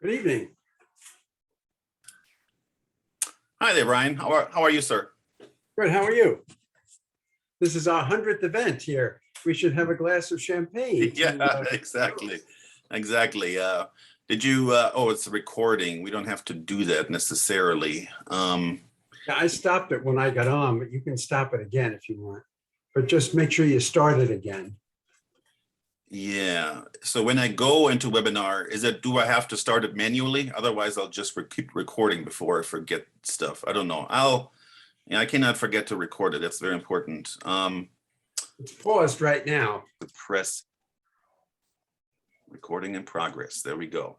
Good evening. Hi there, Brian. How are you, sir? Good. How are you? This is our 100th event here. We should have a glass of champagne. Yeah, exactly. Exactly. Did you, oh, it's a recording. We don't have to do that necessarily. Yeah, I stopped it when I got on, but you can stop it again if you want. But just make sure you start it again. Yeah. So when I go into webinar, do I have to start it manually? Otherwise, I'll just keep recording before I forget stuff. I don't know. I cannot forget to record it. That's very important. It's paused right now. The press recording in progress. There we go.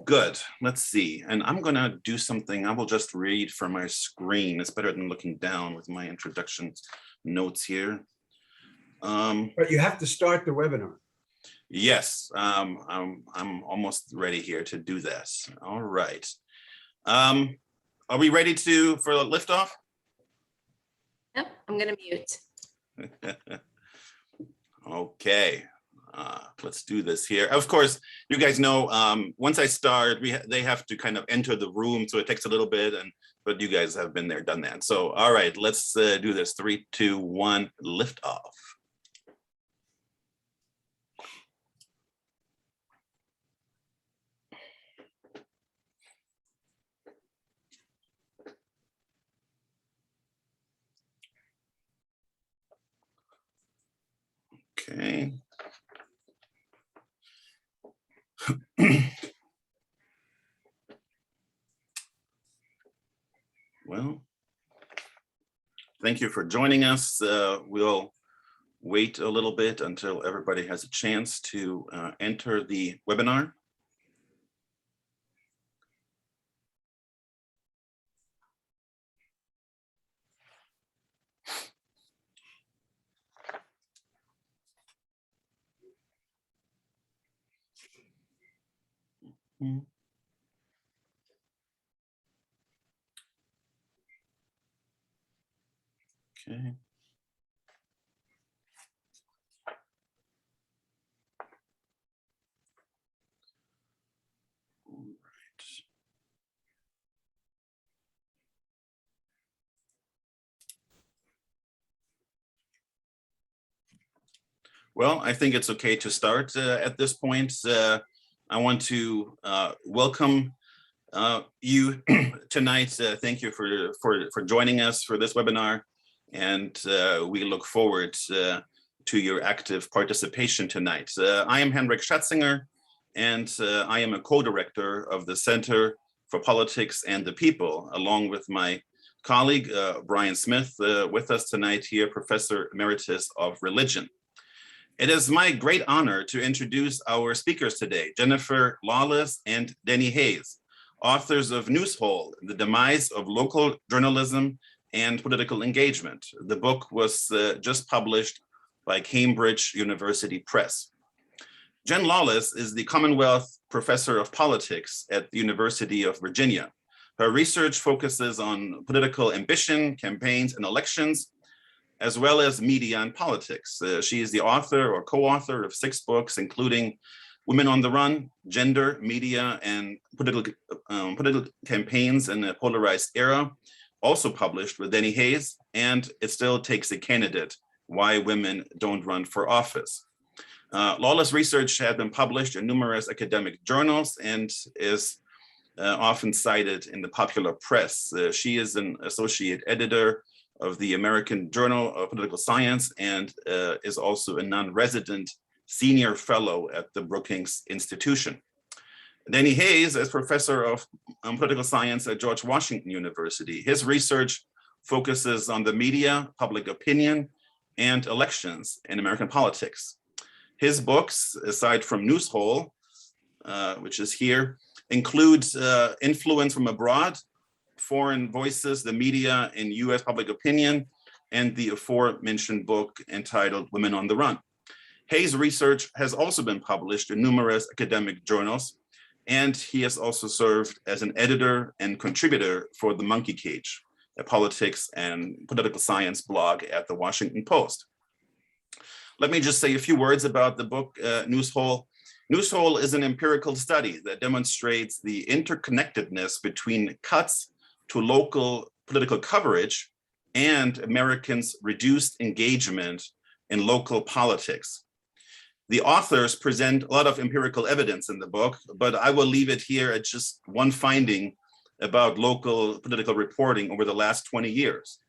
Good. Let's see. And I'm going to do something. I will just read from my screen. It's better than looking down with my introduction notes here. But you have to start the webinar. Yes, I'm almost ready here to do this. All right. Are we ready for the liftoff? Yep, I'm going to mute. Okay. Let's do this here. Of course, you guys know once I start, they have to kind of enter the room, so it takes a little bit, but you guys have been there, done that. So, all right, let's do this. 3, 2, 1, lift off. Okay. Well, thank you for joining us. We'll wait a little bit until everybody has a chance to enter the webinar. Okay. All right. Well, I think it's okay to start at this point. I want to welcome you tonight. Thank you for joining us for this webinar, and we look forward to your active participation tonight. I am Henrik Schatzinger, and I am a co-director of the Center for Politics and the People, along with my colleague, Brian Smith, with us tonight here, Professor Emeritus of Religion. It is my great honor to introduce our speakers today, Jennifer Lawless and Denny Hayes, authors of Newshole, The Demise of Local Journalism and Political Engagement. The book was just published by Cambridge University Press. Jen Lawless is the Commonwealth Professor of Politics at the University of Virginia. Her research focuses on political ambition, campaigns, and elections, as well as media and politics. She is the author or co-author of 6 books, including Women on the Run, Gender, Media, and Political Campaigns in a Polarized Era, also published with Denny Hayes, and It Still Takes a Candidate, Why Women Don't Run for Office. Lawless' research has been published in numerous academic journals and is often cited in the popular press. She is an associate editor of the American Journal of Political Science and is also a non-resident senior fellow at the Brookings Institution. Denny Hayes is professor of political science at George Washington University. His research focuses on the media, public opinion, and elections in American politics. His books, aside from Newshole, which is here, includes Influence from Abroad, Foreign Voices, the Media in U.S. Public Opinion, and the aforementioned book entitled Women on the Run. Hayes' research has also been published in numerous academic journals, and he has also served as an editor and contributor for The Monkey Cage, a politics and political science blog at the Washington Post. let me just say a few words about the book, News Hole. News Hole is an empirical study that demonstrates the interconnectedness between cuts to local political coverage and Americans' reduced engagement in local politics. The authors present a lot of empirical evidence in the book, but I will leave it here at just one finding about local political reporting over the last 20 years.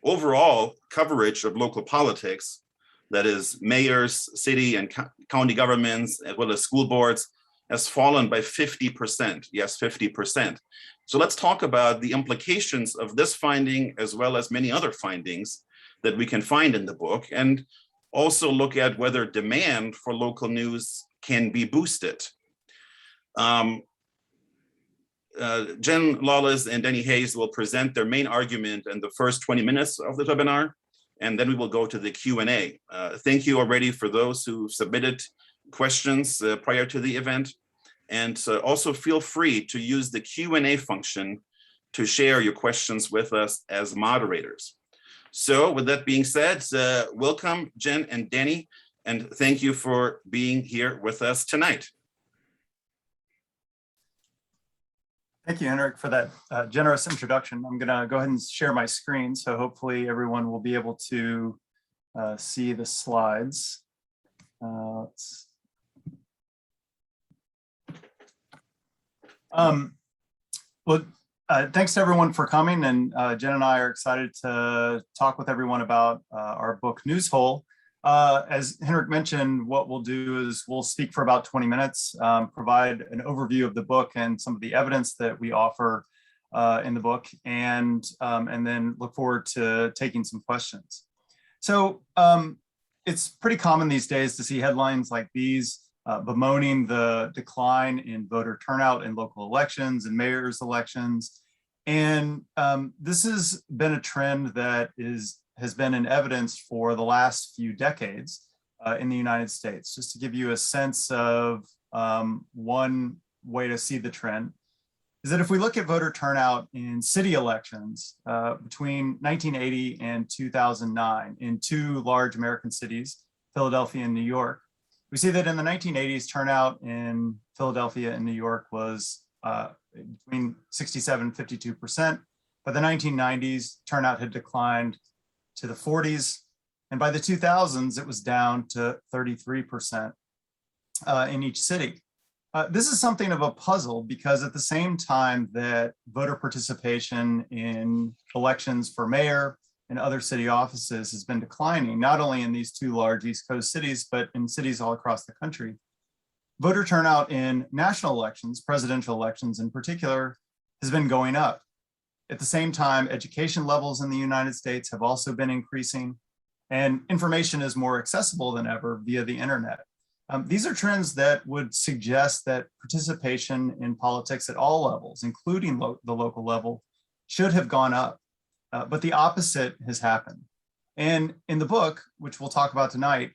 Overall, coverage of local politics, that is mayors, city and county governments, as well as school boards, has fallen by 50%. Yes, 50%. So let's talk about the implications of this finding, as well as many other findings that we can find in the book, and also look at whether demand for local news can be boosted. Jen Lawless and Denny Hayes will present their main argument in the first 20 minutes of the webinar, and then we will go to the Q&A. Thank you already for those who submitted questions prior to the event. And also feel free to use the Q&A function to share your questions with us as moderators. So with that being said, welcome Jen and Danny, and thank you for being here with us tonight. Thank you, Henrik, for that generous introduction. I'm going to go ahead and share my screen, so hopefully everyone will be able to see the slides. Thanks to everyone for coming, and Jen and I are excited to talk with everyone about our book News Hole. As Henrik mentioned, what we'll do is we'll speak for about 20 minutes, provide an overview of the book and some of the evidence that we offer in the book, and then look forward to taking some questions. So it's pretty common these days to see headlines like these bemoaning the decline in voter turnout in local elections and mayor's elections. And this has been a trend that has been in evidence for the last few decades in the United States. Just to give you a sense of one way to see the trend, is that if we look at voter turnout in city elections between 1980 and 2009 in two large American cities, Philadelphia and New York, we see that in the 1980s, turnout in Philadelphia and New York was between 67 and 52%. By the 1990s, turnout had declined to the 40s. And by the 2000s, it was down to 33% in each city. This is something of a puzzle because at the same time that voter participation in elections for mayor and other city offices has been declining, not only in these two large East Coast cities, but in cities all across the country. Voter turnout in national elections, presidential elections in particular, has been going up. At the same time, education levels in the United States have also been increasing, and information is more accessible than ever via the internet. These are trends that would suggest that participation in politics at all levels, including the local level, should have gone up. But the opposite has happened. And in the book, which we'll talk about tonight,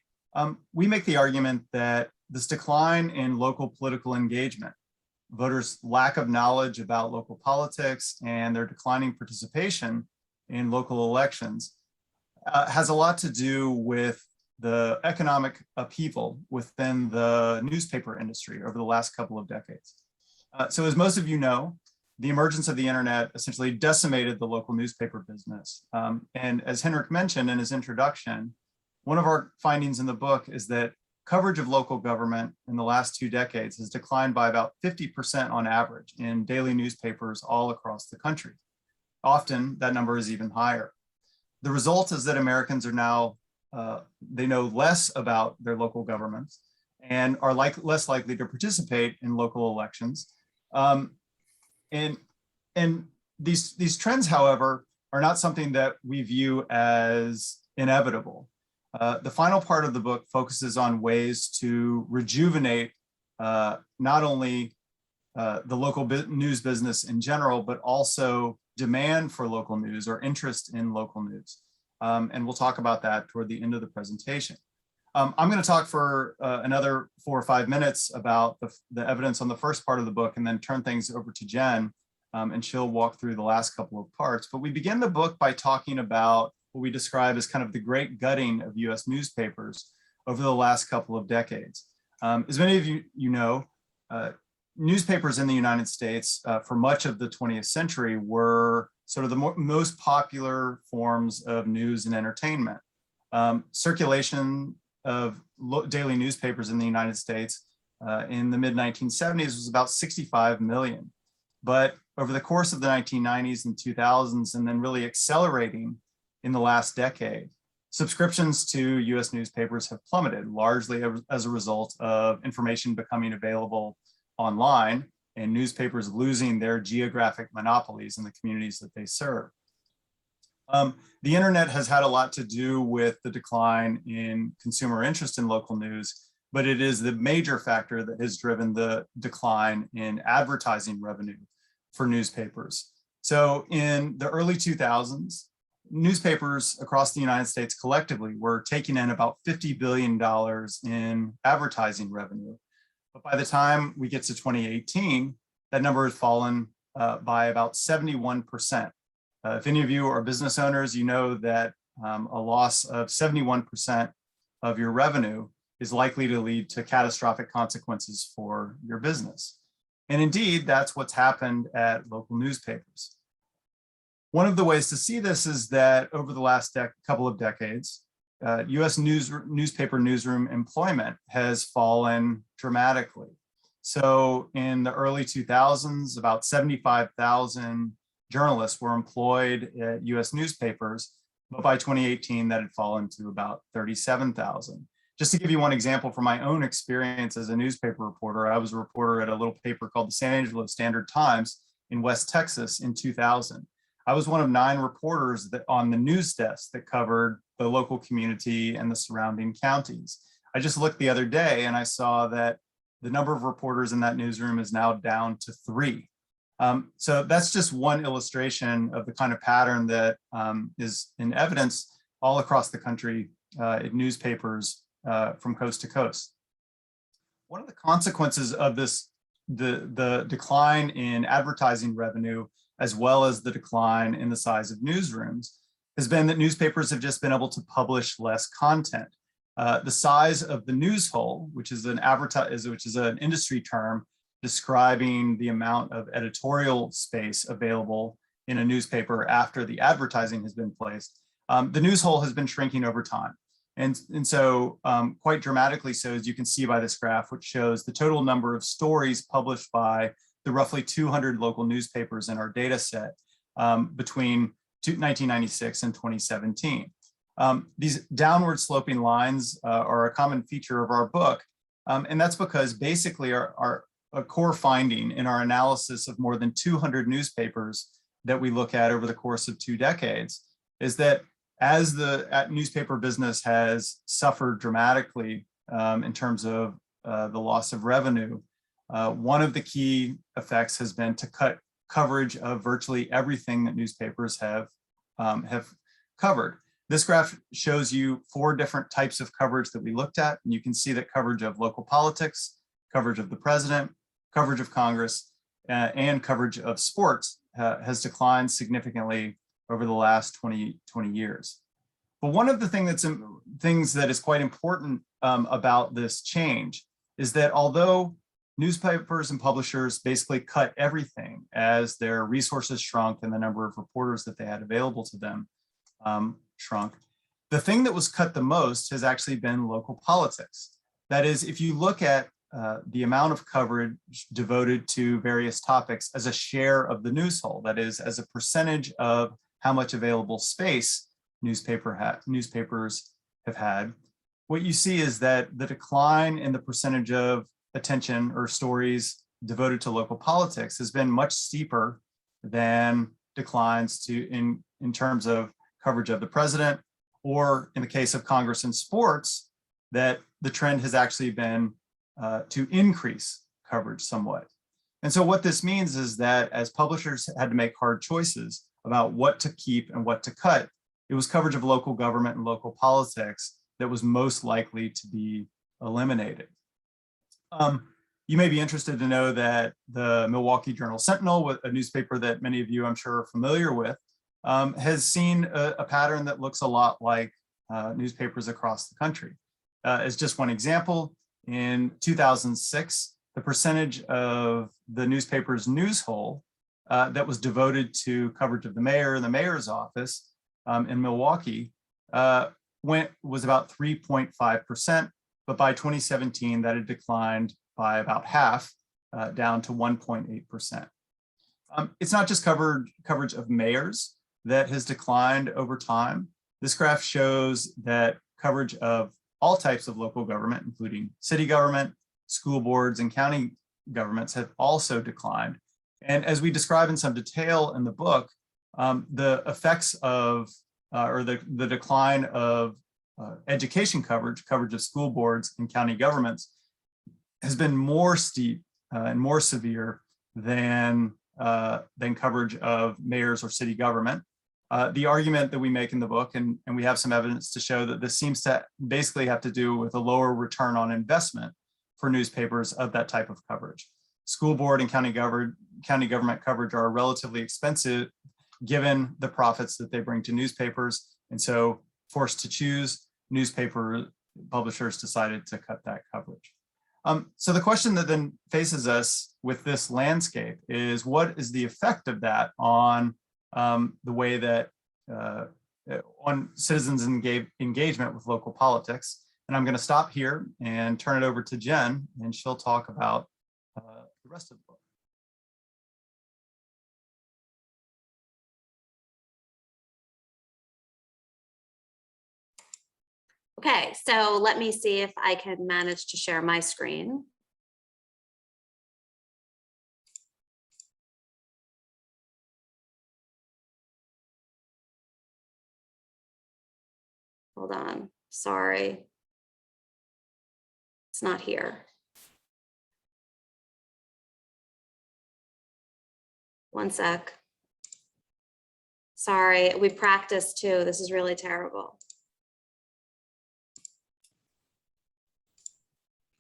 we make the argument that this decline in local political engagement, voters' lack of knowledge about local politics and their declining participation in local elections has a lot to do with the economic upheaval within the newspaper industry over the last couple of decades. So as most of you know, the emergence of the internet essentially decimated the local newspaper business. And as Henrik mentioned in his introduction, one of our findings in the book is that coverage of local government in the last 2 decades has declined by about 50% on average in daily newspapers all across the country. Often that number is even higher. The result is that Americans are now, they know less about their local governments and are less likely to participate in local elections. And these trends, however, are not something that we view as inevitable. The final part of the book focuses on ways to rejuvenate not only the local news business in general, but also demand for local news or interest in local news. And we'll talk about that toward the end of the presentation. I'm going to talk for another 4 or 5 minutes about the evidence on the first part of the book and then turn things over to Jen, and she'll walk through the last couple of parts. But we begin the book by talking about what we describe as kind of the great gutting of US newspapers over the last couple of decades. As many of you know, newspapers in the United States for much of the 20th century were sort of the most popular forms of news and entertainment. Circulation of daily newspapers in the United States in the mid-1970s was about 65 million. But over the course of the 1990s and 2000s, and then really accelerating in the last decade, subscriptions to US newspapers have plummeted, largely as a result of information becoming available online and newspapers losing their geographic monopolies in the communities that they serve. The internet has had a lot to do with the decline in consumer interest in local news, but it is the major factor that has driven the decline in advertising revenue for newspapers. So in the early 2000s, newspapers across the United States collectively were taking in about $50 billion in advertising revenue. But by the time we get to 2018, that number has fallen by about 71%. If any of you are business owners, you know that a loss of 71% of your revenue is likely to lead to catastrophic consequences for your business. And indeed, that's what's happened at local newspapers. One of the ways to see this is that over the last couple of decades, US newspaper newsroom employment has fallen dramatically. So in the early 2000s, about 75,000 journalists were employed at US newspapers, but by 2018, that had fallen to about 37,000. Just to give you one example from my own experience as a newspaper reporter, I was a reporter at a little paper called the San Angelo Standard-Times in West Texas in 2000. I was one of 9 reporters that on the news desk that covered the local community and the surrounding counties. I just looked the other day and I saw that the number of reporters in that newsroom is now down to 3. So that's just one illustration of the kind of pattern that is in evidence all across the country in newspapers from coast to coast. One of the consequences of this, the decline in advertising revenue, as well as the decline in the size of newsrooms, has been that newspapers have just been able to publish less content. The size of the news hole, which is an industry term describing the amount of editorial space available in a newspaper after the advertising has been placed, the news hole has been shrinking over time. And so quite dramatically so, as you can see by this graph, which shows the total number of stories published by the roughly 200 local newspapers in our data set between 1996 and 2017. These downward sloping lines are a common feature of our book. And that's because basically a core finding in our analysis of more than 200 newspapers that we look at over the course of 2 decades is that as the newspaper business has suffered dramatically in terms of the loss of revenue, one of the key effects has been to cut coverage of virtually everything that newspapers have covered. This graph shows you 4 different types of coverage that we looked at, and you can see that coverage of local politics, coverage of the president, coverage of Congress, and coverage of sports has declined significantly over the last 20 years. But one of the things that is quite important about this change is that although newspapers and publishers basically cut everything as their resources shrunk and the number of reporters that they had available to them shrunk, the thing that was cut the most has actually been local politics. That is, if you look at the amount of coverage devoted to various topics as a share of the news hole, that is, as a percentage of how much available space newspapers have had, what you see is that the decline in the percentage of attention or stories devoted to local politics has been much steeper than declines in terms of coverage of the president, or in the case of Congress and sports, that the trend has actually been to increase coverage somewhat. And so what this means is that as publishers had to make hard choices about what to keep and what to cut, it was coverage of local government and local politics that was most likely to be eliminated. You may be interested to know that the Milwaukee Journal-Sentinel, a newspaper that many of you I'm sure are familiar with, has seen a pattern that looks a lot like newspapers across the country. as just one example, in 2006, the percentage of the newspaper's news hole that was devoted to coverage of the mayor and the mayor's office in Milwaukee was about 3.5%, but by 2017, that had declined by about half, down to 1.8%. It's not just coverage of mayors that has declined over time. This graph shows that coverage of all types of local government, including city government, school boards, and county governments, have also declined. And as we describe in some detail in the book, the effects of, or the decline of education coverage of school boards and county governments has been more steep and more severe than coverage of mayors or city government. The argument that we make in the book, and we have some evidence to show that this seems to basically have to do with a lower return on investment for newspapers of that type of coverage. School board and county government coverage are relatively expensive given the profits that they bring to newspapers. And so forced to choose, newspaper publishers decided to cut that coverage. So the question that then faces us with this landscape is, what is the effect of that on the way that on citizens' engagement with local politics? And I'm going to stop here and turn it over to Jen, and she'll talk about the rest of the book. Okay, so let me see if I can manage to share my screen. Hold on, sorry. It's not here. One sec. Sorry, we practiced too. This is really terrible.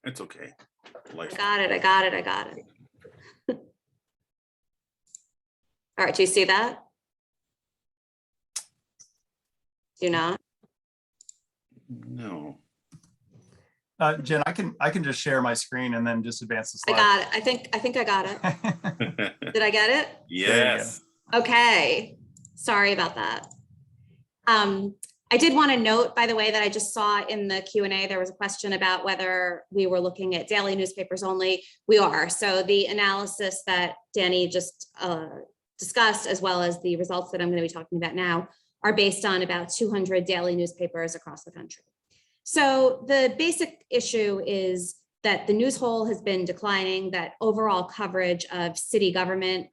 It's okay. I got it. All right, do you see that? Do you not? No. Jen, I can just share my screen and then just advance the slide. I got it. I think I got it. Did I get it? Yes. Okay. Sorry about that. I did want to note, by the way, that I just saw in the Q&A, there was a question about whether we were looking at daily newspapers only. We are. So the analysis that Danny just discussed, as well as the results that I'm going to be talking about now, are based on about 200 daily newspapers across the country. So the basic issue is that the news hole has been declining, that overall coverage of city government,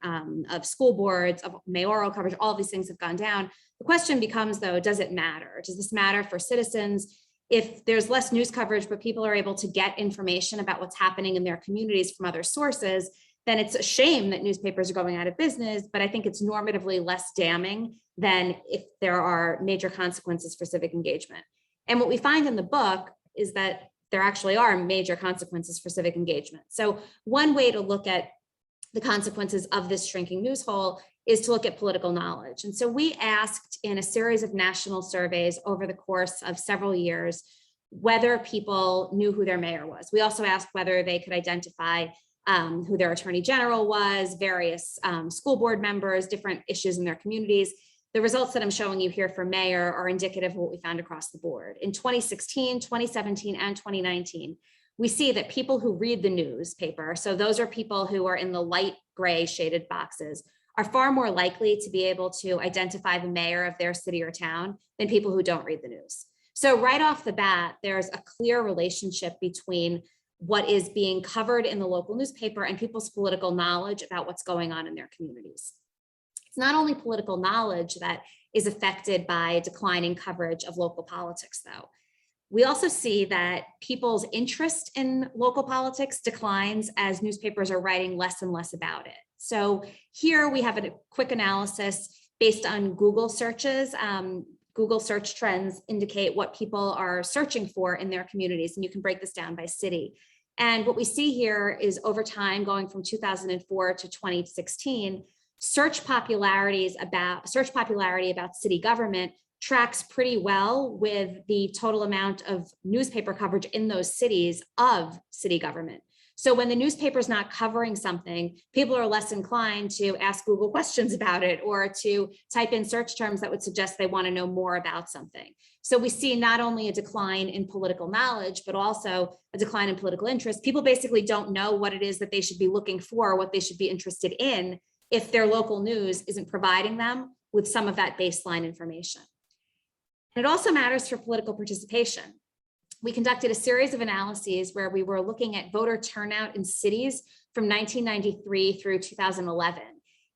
of school boards, of mayoral coverage, all of these things have gone down. The question becomes, though, does it matter? Does this matter for citizens? If there's less news coverage, but people are able to get information about what's happening in their communities from other sources, then it's a shame that newspapers are going out of business, but I think it's normatively less damning than if there are major consequences for civic engagement. And what we find in the book is that there actually are major consequences for civic engagement. So one way to look at the consequences of this shrinking news hole is to look at political knowledge. And so we asked in a series of national surveys over the course of several years whether people knew who their mayor was. We also asked whether they could identify who their attorney general was, various school board members, different issues in their communities. The results that I'm showing you here for mayor are indicative of what we found across the board. In 2016, 2017, and 2019, we see that people who read the newspaper, so those are people who are in the light gray shaded boxes, are far more likely to be able to identify the mayor of their city or town than people who don't read the news. So right off the bat, there's a clear relationship between what is being covered in the local newspaper and people's political knowledge about what's going on in their communities. It's not only political knowledge that is affected by declining coverage of local politics, though. We also see that people's interest in local politics declines as newspapers are writing less and less about it. So here we have a quick analysis based on Google searches. Google search trends indicate what people are searching for in their communities, and you can break this down by city. And what we see here is over time, going from 2004 to 2016, search popularity about city government tracks pretty well with the total amount of newspaper coverage in those cities of city government. So when the newspaper's not covering something, people are less inclined to ask Google questions about it or to type in search terms that would suggest they want to know more about something. So we see not only a decline in political knowledge, but also a decline in political interest. People basically don't know what it is that they should be looking for, what they should be interested in, if their local news isn't providing them with some of that baseline information. And it also matters for political participation. We conducted a series of analyses where we were looking at voter turnout in cities from 1993 through 2011.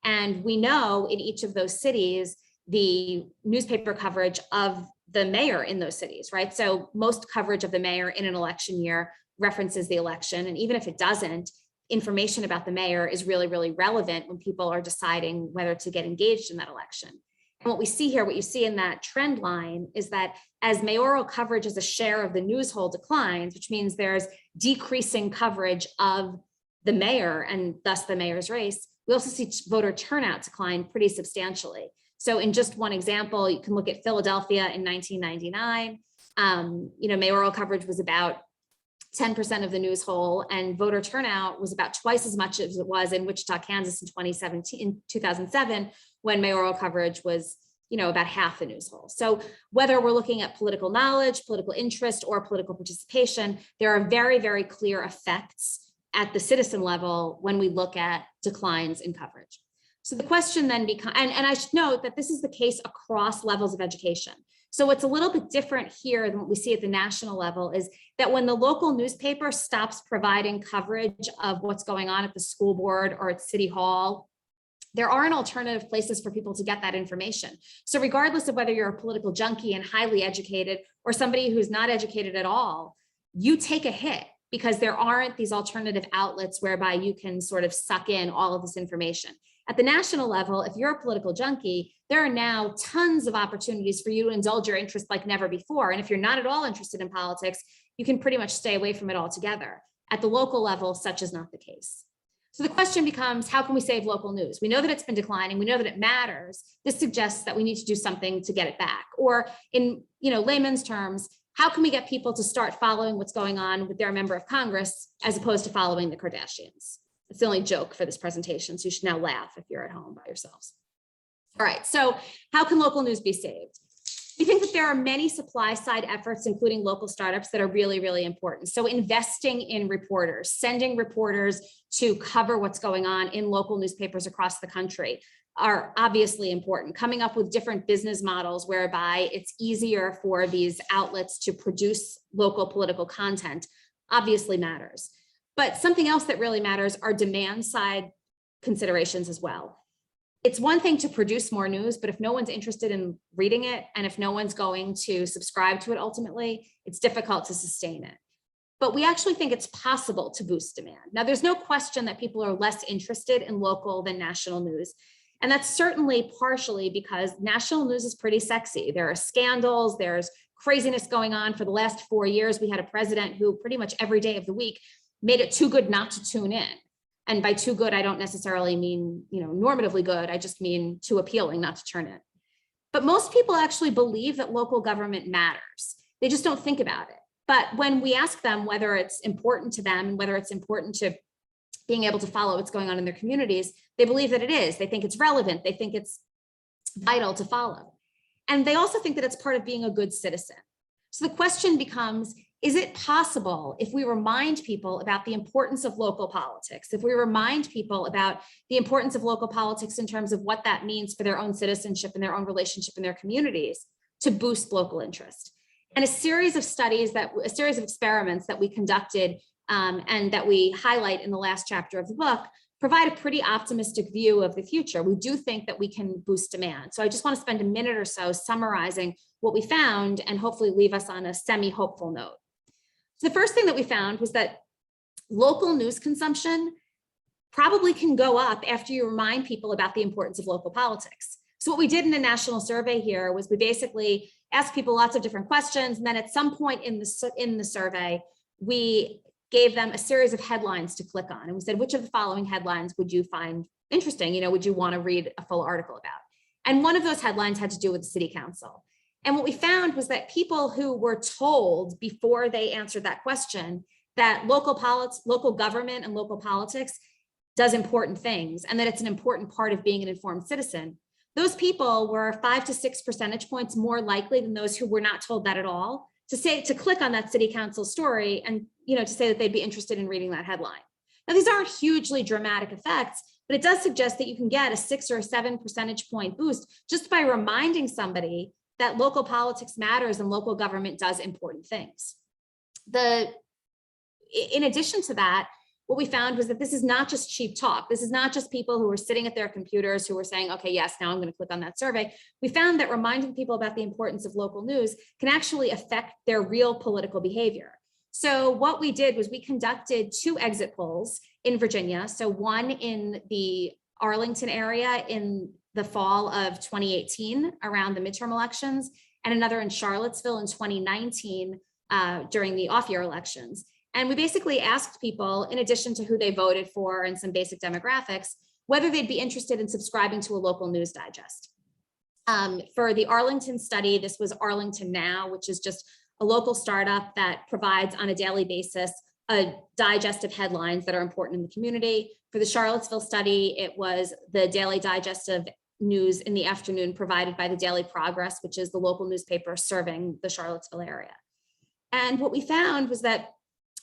And we know in each of those cities, the newspaper coverage of the mayor in those cities, right? So most coverage of the mayor in an election year references the election. And even if it doesn't, information about the mayor is really, really relevant when people are deciding whether to get engaged in that election. And what we see here, what you see in that trend line is that as mayoral coverage as a share of the news whole declines, which means there's decreasing coverage of the mayor and thus the mayor's race, we also see voter turnout decline pretty substantially. So in just one example, you can look at Philadelphia in 1999. Mayoral coverage was about 10% of the news whole, and voter turnout was about twice as much as it was in Wichita, Kansas in 2007, when mayoral coverage was, about half the news whole. So whether we're looking at political knowledge, political interest, or political participation, there are very, very clear effects at the citizen level when we look at declines in coverage. So the question then becomes, and I should note that this is the case across levels of education. So what's a little bit different here than what we see at the national level is that when the local newspaper stops providing coverage of what's going on at the school board or at City Hall, there aren't alternative places for people to get that information. So regardless of whether you're a political junkie and highly educated or somebody who's not educated at all, you take a hit because there aren't these alternative outlets whereby you can sort of suck in all of this information. At the national level, if you're a political junkie, there are now tons of opportunities for you to indulge your interest like never before. And if you're not at all interested in politics, you can pretty much stay away from it altogether. At the local level, such is not the case. So the question becomes, how can we save local news? We know that it's been declining. We know that it matters. This suggests that we need to do something to get it back. Or in layman's terms, how can we get people to start following what's going on with their member of Congress as opposed to following the Kardashians? It's the only joke for this presentation, so you should now laugh if you're at home by yourselves. All right, so how can local news be saved? We think that there are many supply side efforts, including local startups, that are really, really important. So investing in reporters, sending reporters to cover what's going on in local newspapers across the country are obviously important. Coming up with different business models whereby it's easier for these outlets to produce local political content obviously matters. But something else that really matters are demand side considerations as well. It's one thing to produce more news, but if no one's interested in reading it, and if no one's going to subscribe to it ultimately, it's difficult to sustain it. But we actually think it's possible to boost demand. Now, there's no question that people are less interested in local than national news. And that's certainly partially because national news is pretty sexy. There are scandals, there's craziness going on. For the last 4 years, we had a president who pretty much every day of the week made it too good not to tune in. And by too good, I don't necessarily mean, normatively good. I just mean too appealing not to turn in. But most people actually believe that local government matters. They just don't think about it. But when we ask them whether it's important to them and whether it's important to being able to follow what's going on in their communities, they believe that it is. They think it's relevant. They think it's vital to follow. And they also think that it's part of being a good citizen. So the question becomes, is it possible if we remind people about the importance of local politics, if we remind people about the importance of local politics in terms of what that means for their own citizenship and their own relationship in their communities, to boost local interest? And a series of experiments that we conducted and that we highlight in the last chapter of the book provide a pretty optimistic view of the future. We do think that we can boost demand. So I just want to spend a minute or so summarizing what we found and hopefully leave us on a semi-hopeful note. So the first thing that we found was that local news consumption probably can go up after you remind people about the importance of local politics. So what we did in a national survey here was we basically asked people lots of different questions. And then at some point in the survey, we gave them a series of headlines to click on. And we said, which of the following headlines would you find interesting? Would you want to read a full article about? And one of those headlines had to do with the city council. And what we found was that people who were told before they answered that question that local government and local politics does important things and that it's an important part of being an informed citizen, those people were 5 to 6 percentage points more likely than those who were not told that at all to click on that city council story and to say that they'd be interested in reading that headline. Now, these aren't hugely dramatic effects, but it does suggest that you can get a 6 or 7 percentage point boost just by reminding somebody that local politics matters and local government does important things. In addition to that, what we found was that this is not just cheap talk. This is not just people who are sitting at their computers who are saying, okay, yes, now I'm going to click on that survey. We found that reminding people about the importance of local news can actually affect their real political behavior. So what we did was we conducted 2 exit polls in Virginia. So one in the Arlington area in the fall of 2018 around the midterm elections, and another in Charlottesville in 2019 during the off-year elections. And we basically asked people, in addition to who they voted for and some basic demographics, whether they'd be interested in subscribing to a local news digest. For the Arlington study, this was Arlington Now, which is just a local startup that provides on a daily basis a digest of headlines that are important in the community. For the Charlottesville study, it was the daily digest of news in the afternoon provided by the Daily Progress, which is the local newspaper serving the Charlottesville area. And what we found was that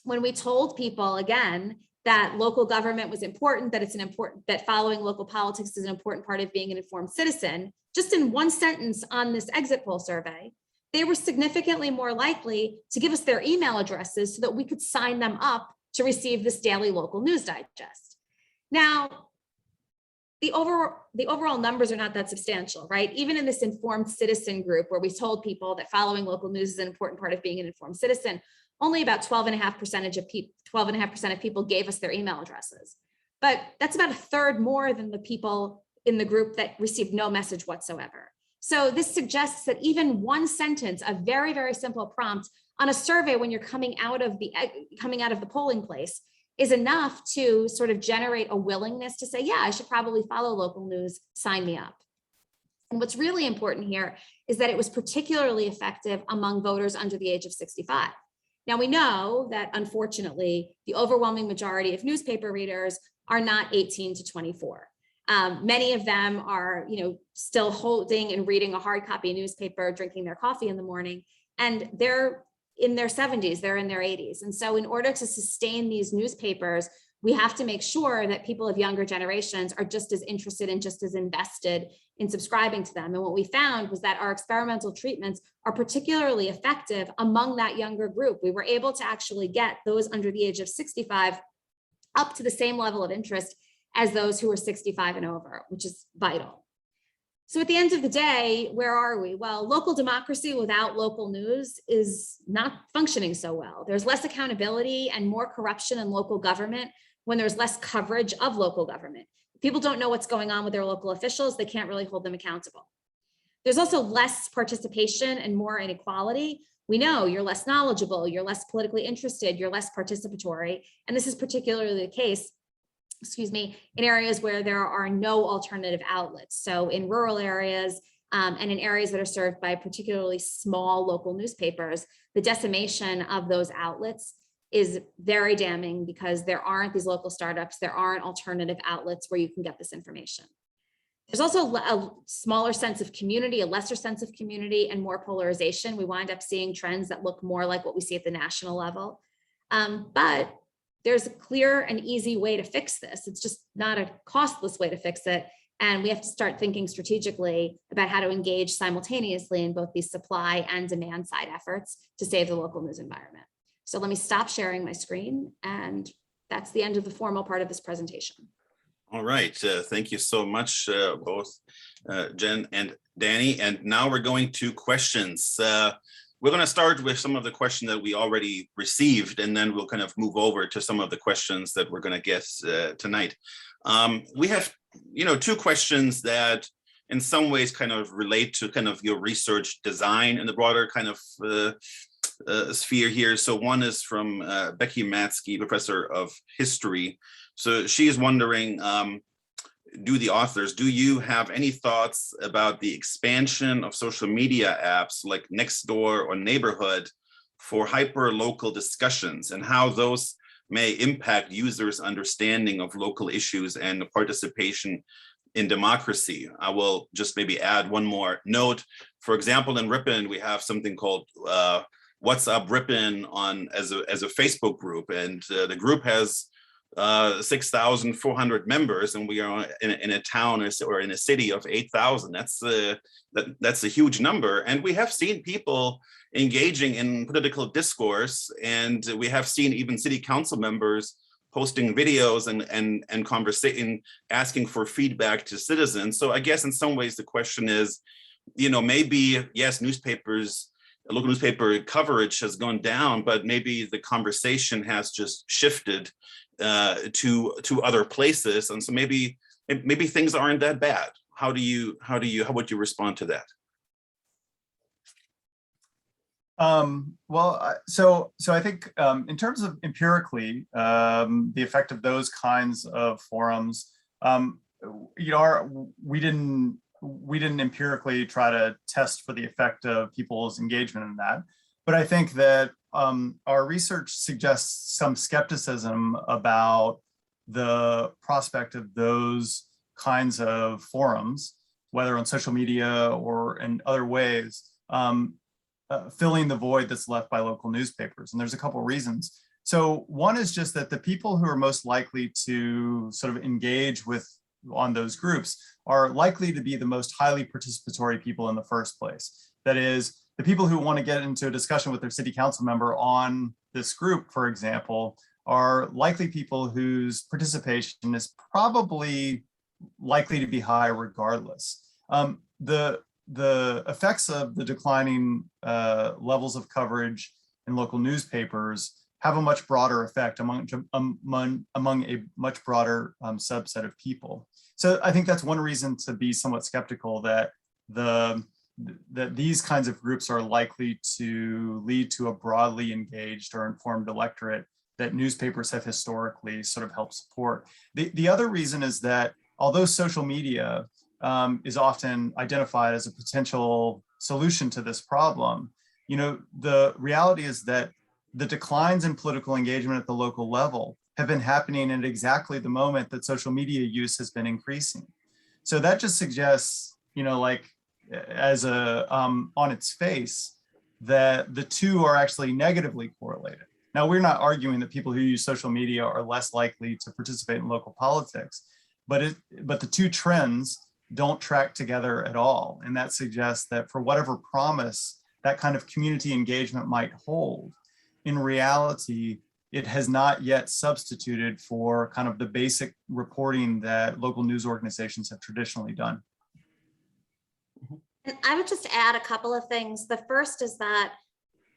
when we told people again that local government was important, that following local politics is an important part of being an informed citizen, just in one sentence on this exit poll survey, they were significantly more likely to give us their email addresses so that we could sign them up to receive this daily local news digest. Now, the overall numbers are not that substantial, right? Even in this informed citizen group where we told people that following local news is an important part of being an informed citizen, only about 12.5% of people gave us their email addresses. But that's about a third more than the people in the group that received no message whatsoever. So this suggests that even one sentence, a very, very simple prompt on a survey when you're coming out of the polling place is enough to sort of generate a willingness to say, yeah, I should probably follow local news, sign me up. And what's really important here is that it was particularly effective among voters under the age of 65. Now, we know that, unfortunately, the overwhelming majority of newspaper readers are not 18 to 24. Many of them are, still holding and reading a hard copy newspaper, drinking their coffee in the morning, and they're in their 70s, they're in their 80s. And so in order to sustain these newspapers, we have to make sure that people of younger generations are just as interested and just as invested in subscribing to them. And what we found was that our experimental treatments are particularly effective among that younger group. We were able to actually get those under the age of 65 up to the same level of interest as those who are 65 and over, which is vital. So at the end of the day, where are we? Well, local democracy without local news is not functioning so well. There's less accountability and more corruption in local government when there's less coverage of local government. People don't know what's going on with their local officials. They can't really hold them accountable. There's also less participation and more inequality. We know you're less knowledgeable, you're less politically interested, you're less participatory. And this is particularly the case, in areas where there are no alternative outlets. So in rural areas and in areas that are served by particularly small local newspapers, the decimation of those outlets is very damning because there aren't these local startups, there aren't alternative outlets where you can get this information. There's also a smaller sense of community, a lesser sense of community, and more polarization. We wind up seeing trends that look more like what we see at the national level. But there's a clear and easy way to fix this. It's just not a costless way to fix it. And we have to start thinking strategically about how to engage simultaneously in both these supply and demand side efforts to save the local news environment. So let me stop sharing my screen, and that's the end of the formal part of this presentation. All right, thank you so much, both Jen and Danny. And now we're going to questions. We're going to start with some of the questions that we already received, and then we'll kind of move over to some of the questions that we're going to get tonight. We have, two questions that in some ways kind of relate to kind of your research design and the broader kind of sphere here. So one is from Becky Matsky, professor of history. So she is wondering, do the authors, do you have any thoughts about the expansion of social media apps like Nextdoor or Neighborhood for hyper-local discussions, and how those may impact users' understanding of local issues and participation in democracy? I will just maybe add one more note. For example, in Ripon, we have something called What's Up Ripon as a Facebook group, and the group has 6,400 members, and we are in a town or in a city of 8,000. That's a huge number, and we have seen people engaging in political discourse, and we have seen even city council members posting videos and conversating, asking for feedback to citizens. So I guess in some ways the question is, maybe yes, local newspaper coverage has gone down, but maybe the conversation has just shifted to other places, and so maybe things aren't that bad. How would you respond to that? So I think in terms of empirically, the effect of those kinds of forums, we didn't empirically try to test for the effect of people's engagement in that. But I think that our research suggests some skepticism about the prospect of those kinds of forums, whether on social media or in other ways, filling the void that's left by local newspapers. And there's a couple of reasons. So one is just that the people who are most likely to sort of engage on those groups are likely to be the most highly participatory people in the first place. That is, the people who want to get into a discussion with their city council member on this group, for example, are likely people whose participation is probably likely to be high regardless. The effects of the declining levels of coverage in local newspapers have a much broader effect among a much broader subset of people. So I think that's one reason to be somewhat skeptical that these kinds of groups are likely to lead to a broadly engaged or informed electorate that newspapers have historically sort of helped support. The other reason is that although social media is often identified as a potential solution to this problem, the reality is that the declines in political engagement at the local level have been happening at exactly the moment that social media use has been increasing. So that just suggests, on its face, that the two are actually negatively correlated. Now, we're not arguing that people who use social media are less likely to participate in local politics, but the two trends don't track together at all. And that suggests that for whatever promise that kind of community engagement might hold, in reality, it has not yet substituted for kind of the basic reporting that local news organizations have traditionally done. And I would just add a couple of things. The first is that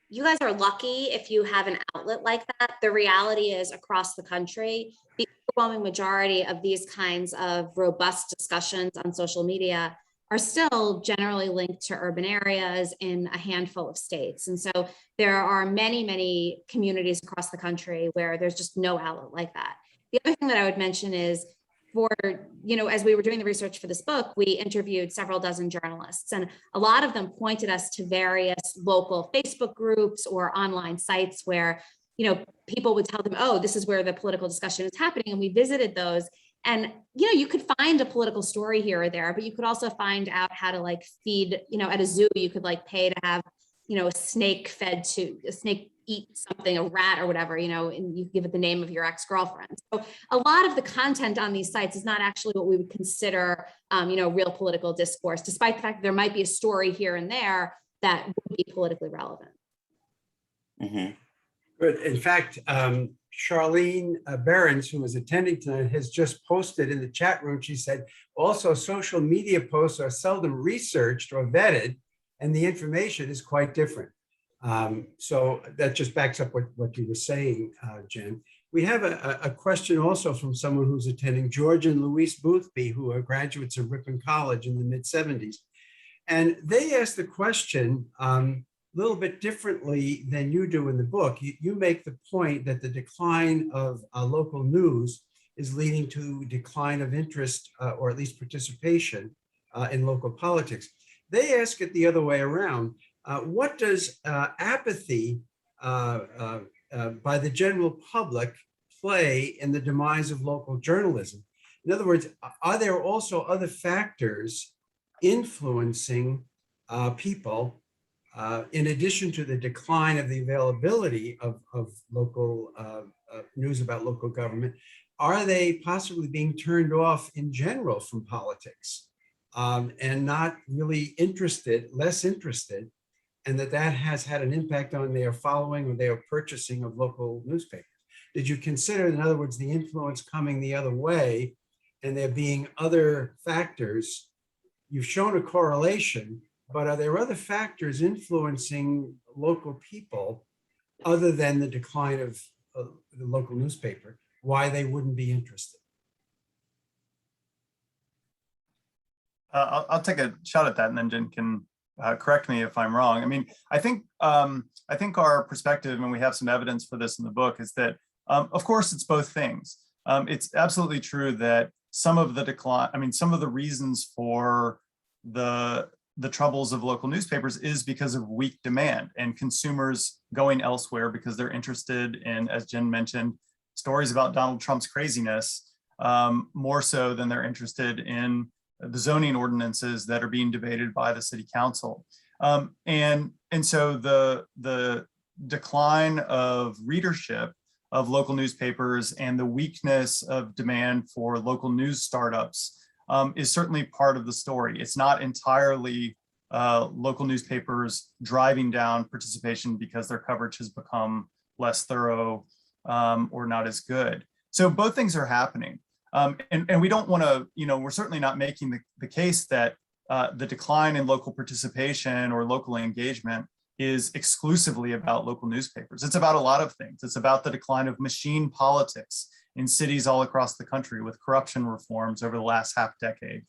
you guys are lucky if you have an outlet like that. The reality is across the country, the overwhelming majority of these kinds of robust discussions on social media are still generally linked to urban areas in a handful of states. And so there are many, many communities across the country where there's just no outlet like that. The other thing that I would mention is as we were doing the research for this book, we interviewed several dozen journalists, and a lot of them pointed us to various local Facebook groups or online sites where, people would tell them, oh, this is where the political discussion is happening. And we visited those. And, you could find a political story here or there, but you could also find out how to feed, at a zoo, you could pay to have, a snake eat something, a rat or whatever, and you give it the name of your ex-girlfriend. So a lot of the content on these sites is not actually what we would consider, real political discourse, despite the fact that there might be a story here and there that would be politically relevant. Mm-hmm. Good. In fact, Charlene Behrens, who was attending tonight, has just posted in the chat room. She said, also social media posts are seldom researched or vetted, and the information is quite different. So that just backs up what you were saying, Jen. We have a question also from someone who's attending, George and Louise Boothby, who are graduates of Ripon College in the mid-'70s. And they asked the question a little bit differently than you do in the book. You make the point that the decline of local news is leading to decline of interest or at least participation in local politics. They ask it the other way around. What does apathy by the general public play in the demise of local journalism? In other words, are there also other factors influencing people in addition to the decline of the availability of local news about local government? Are they possibly being turned off in general from politics and not really interested, less interested, and that has had an impact on their following or their purchasing of local newspapers? Did you consider, in other words, the influence coming the other way and there being other factors? You've shown a correlation, but are there other factors influencing local people other than the decline of the local newspaper, why they wouldn't be interested? I'll take a shot at that, and then Jen can correct me if I'm wrong. I mean, I think our perspective, and we have some evidence for this in the book, is that of course it's both things. It's absolutely true that some of the decline, I mean, some of the reasons for the troubles of local newspapers is because of weak demand and consumers going elsewhere because they're interested in, as Jen mentioned, stories about Donald Trump's craziness more so than they're interested in the zoning ordinances that are being debated by the city council. And so the decline of readership of local newspapers and the weakness of demand for local news startups is certainly part of the story. It's not entirely local newspapers driving down participation because their coverage has become less thorough or not as good. So both things are happening. And we don't want to, we're certainly not making the case that the decline in local participation or local engagement is exclusively about local newspapers. It's about a lot of things. It's about the decline of machine politics in cities all across the country with corruption reforms over the last half decade.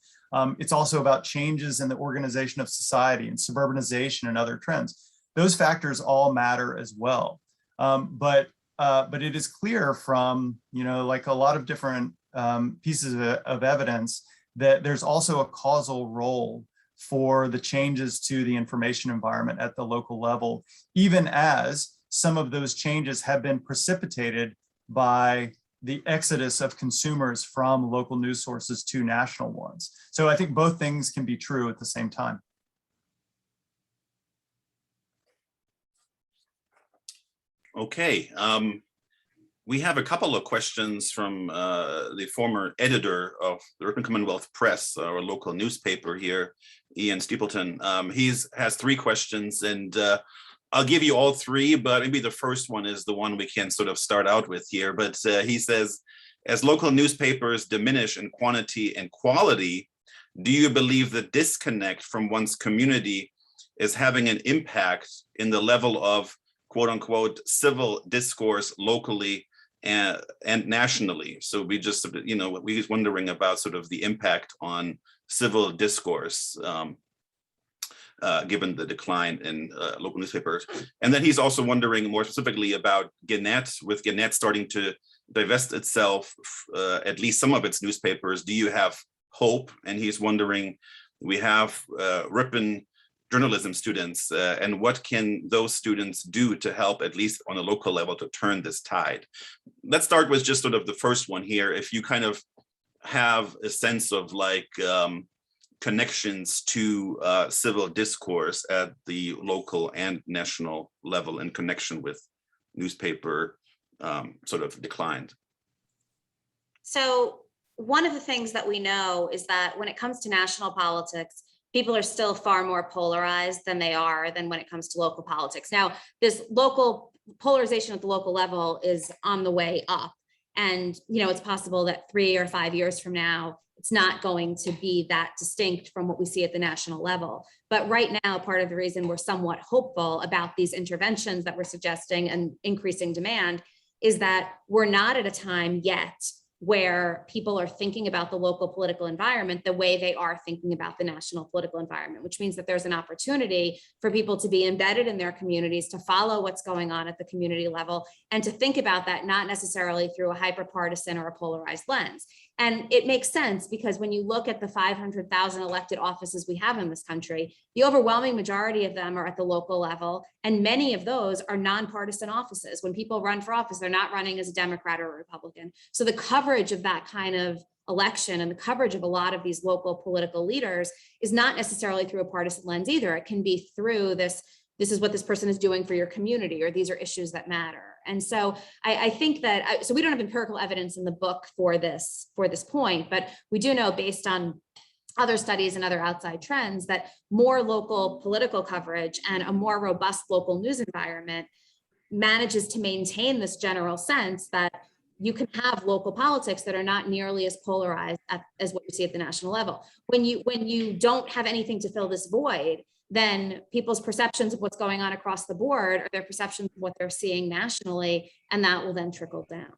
It's also about changes in the organization of society and suburbanization and other trends. Those factors all matter as well. But it is clear from, like a lot of different pieces of evidence that there's also a causal role for the changes to the information environment at the local level, even as some of those changes have been precipitated by the exodus of consumers from local news sources to national ones. So I think both things can be true at the same time. Okay, we have a couple of questions from the former editor of the Ripon Commonwealth Press, our local newspaper here, Ian Steepleton. He has three questions, and I'll give you all three, but maybe the first one is the one we can sort of start out with here. But he says, as local newspapers diminish in quantity and quality, do you believe the disconnect from one's community is having an impact in the level of quote unquote civil discourse locally and nationally? So we just, we're just wondering about sort of the impact on civil discourse given the decline in local newspapers. And then he's also wondering more specifically about Gannett, with Gannett starting to divest itself, at least some of its newspapers. Do you have hope? And he's wondering, we have Ripon journalism students, and what can those students do to help, at least on a local level, to turn this tide? Let's start with just sort of the first one here. If you kind of have a sense of like connections to civil discourse at the local and national level in connection with newspaper sort of declined. So one of the things that we know is that when it comes to national politics, people are still far more polarized than when it comes to local politics. Now, this local polarization at the local level is on the way up. And, it's possible that 3 or 5 years from now, it's not going to be that distinct from what we see at the national level. But right now, part of the reason we're somewhat hopeful about these interventions that we're suggesting and increasing demand is that we're not at a time yet where people are thinking about the local political environment the way they are thinking about the national political environment, which means that there's an opportunity for people to be embedded in their communities, to follow what's going on at the community level, and to think about that not necessarily through a hyper-partisan or a polarized lens. And it makes sense because when you look at the 500,000 elected offices we have in this country, the overwhelming majority of them are at the local level, and many of those are nonpartisan offices. When people run for office, they're not running as a Democrat or a Republican. So the coverage of that kind of election and the coverage of a lot of these local political leaders is not necessarily through a partisan lens either. It can be through this is what this person is doing for your community, or these are issues that matter. And so I think that, so we don't have empirical evidence in the book for this point, but we do know based on other studies and other outside trends that more local political coverage and a more robust local news environment manages to maintain this general sense that you can have local politics that are not nearly as polarized as what you see at the national level. When you don't have anything to fill this void, then people's perceptions of what's going on across the board are their perceptions of what they're seeing nationally, and that will then trickle down.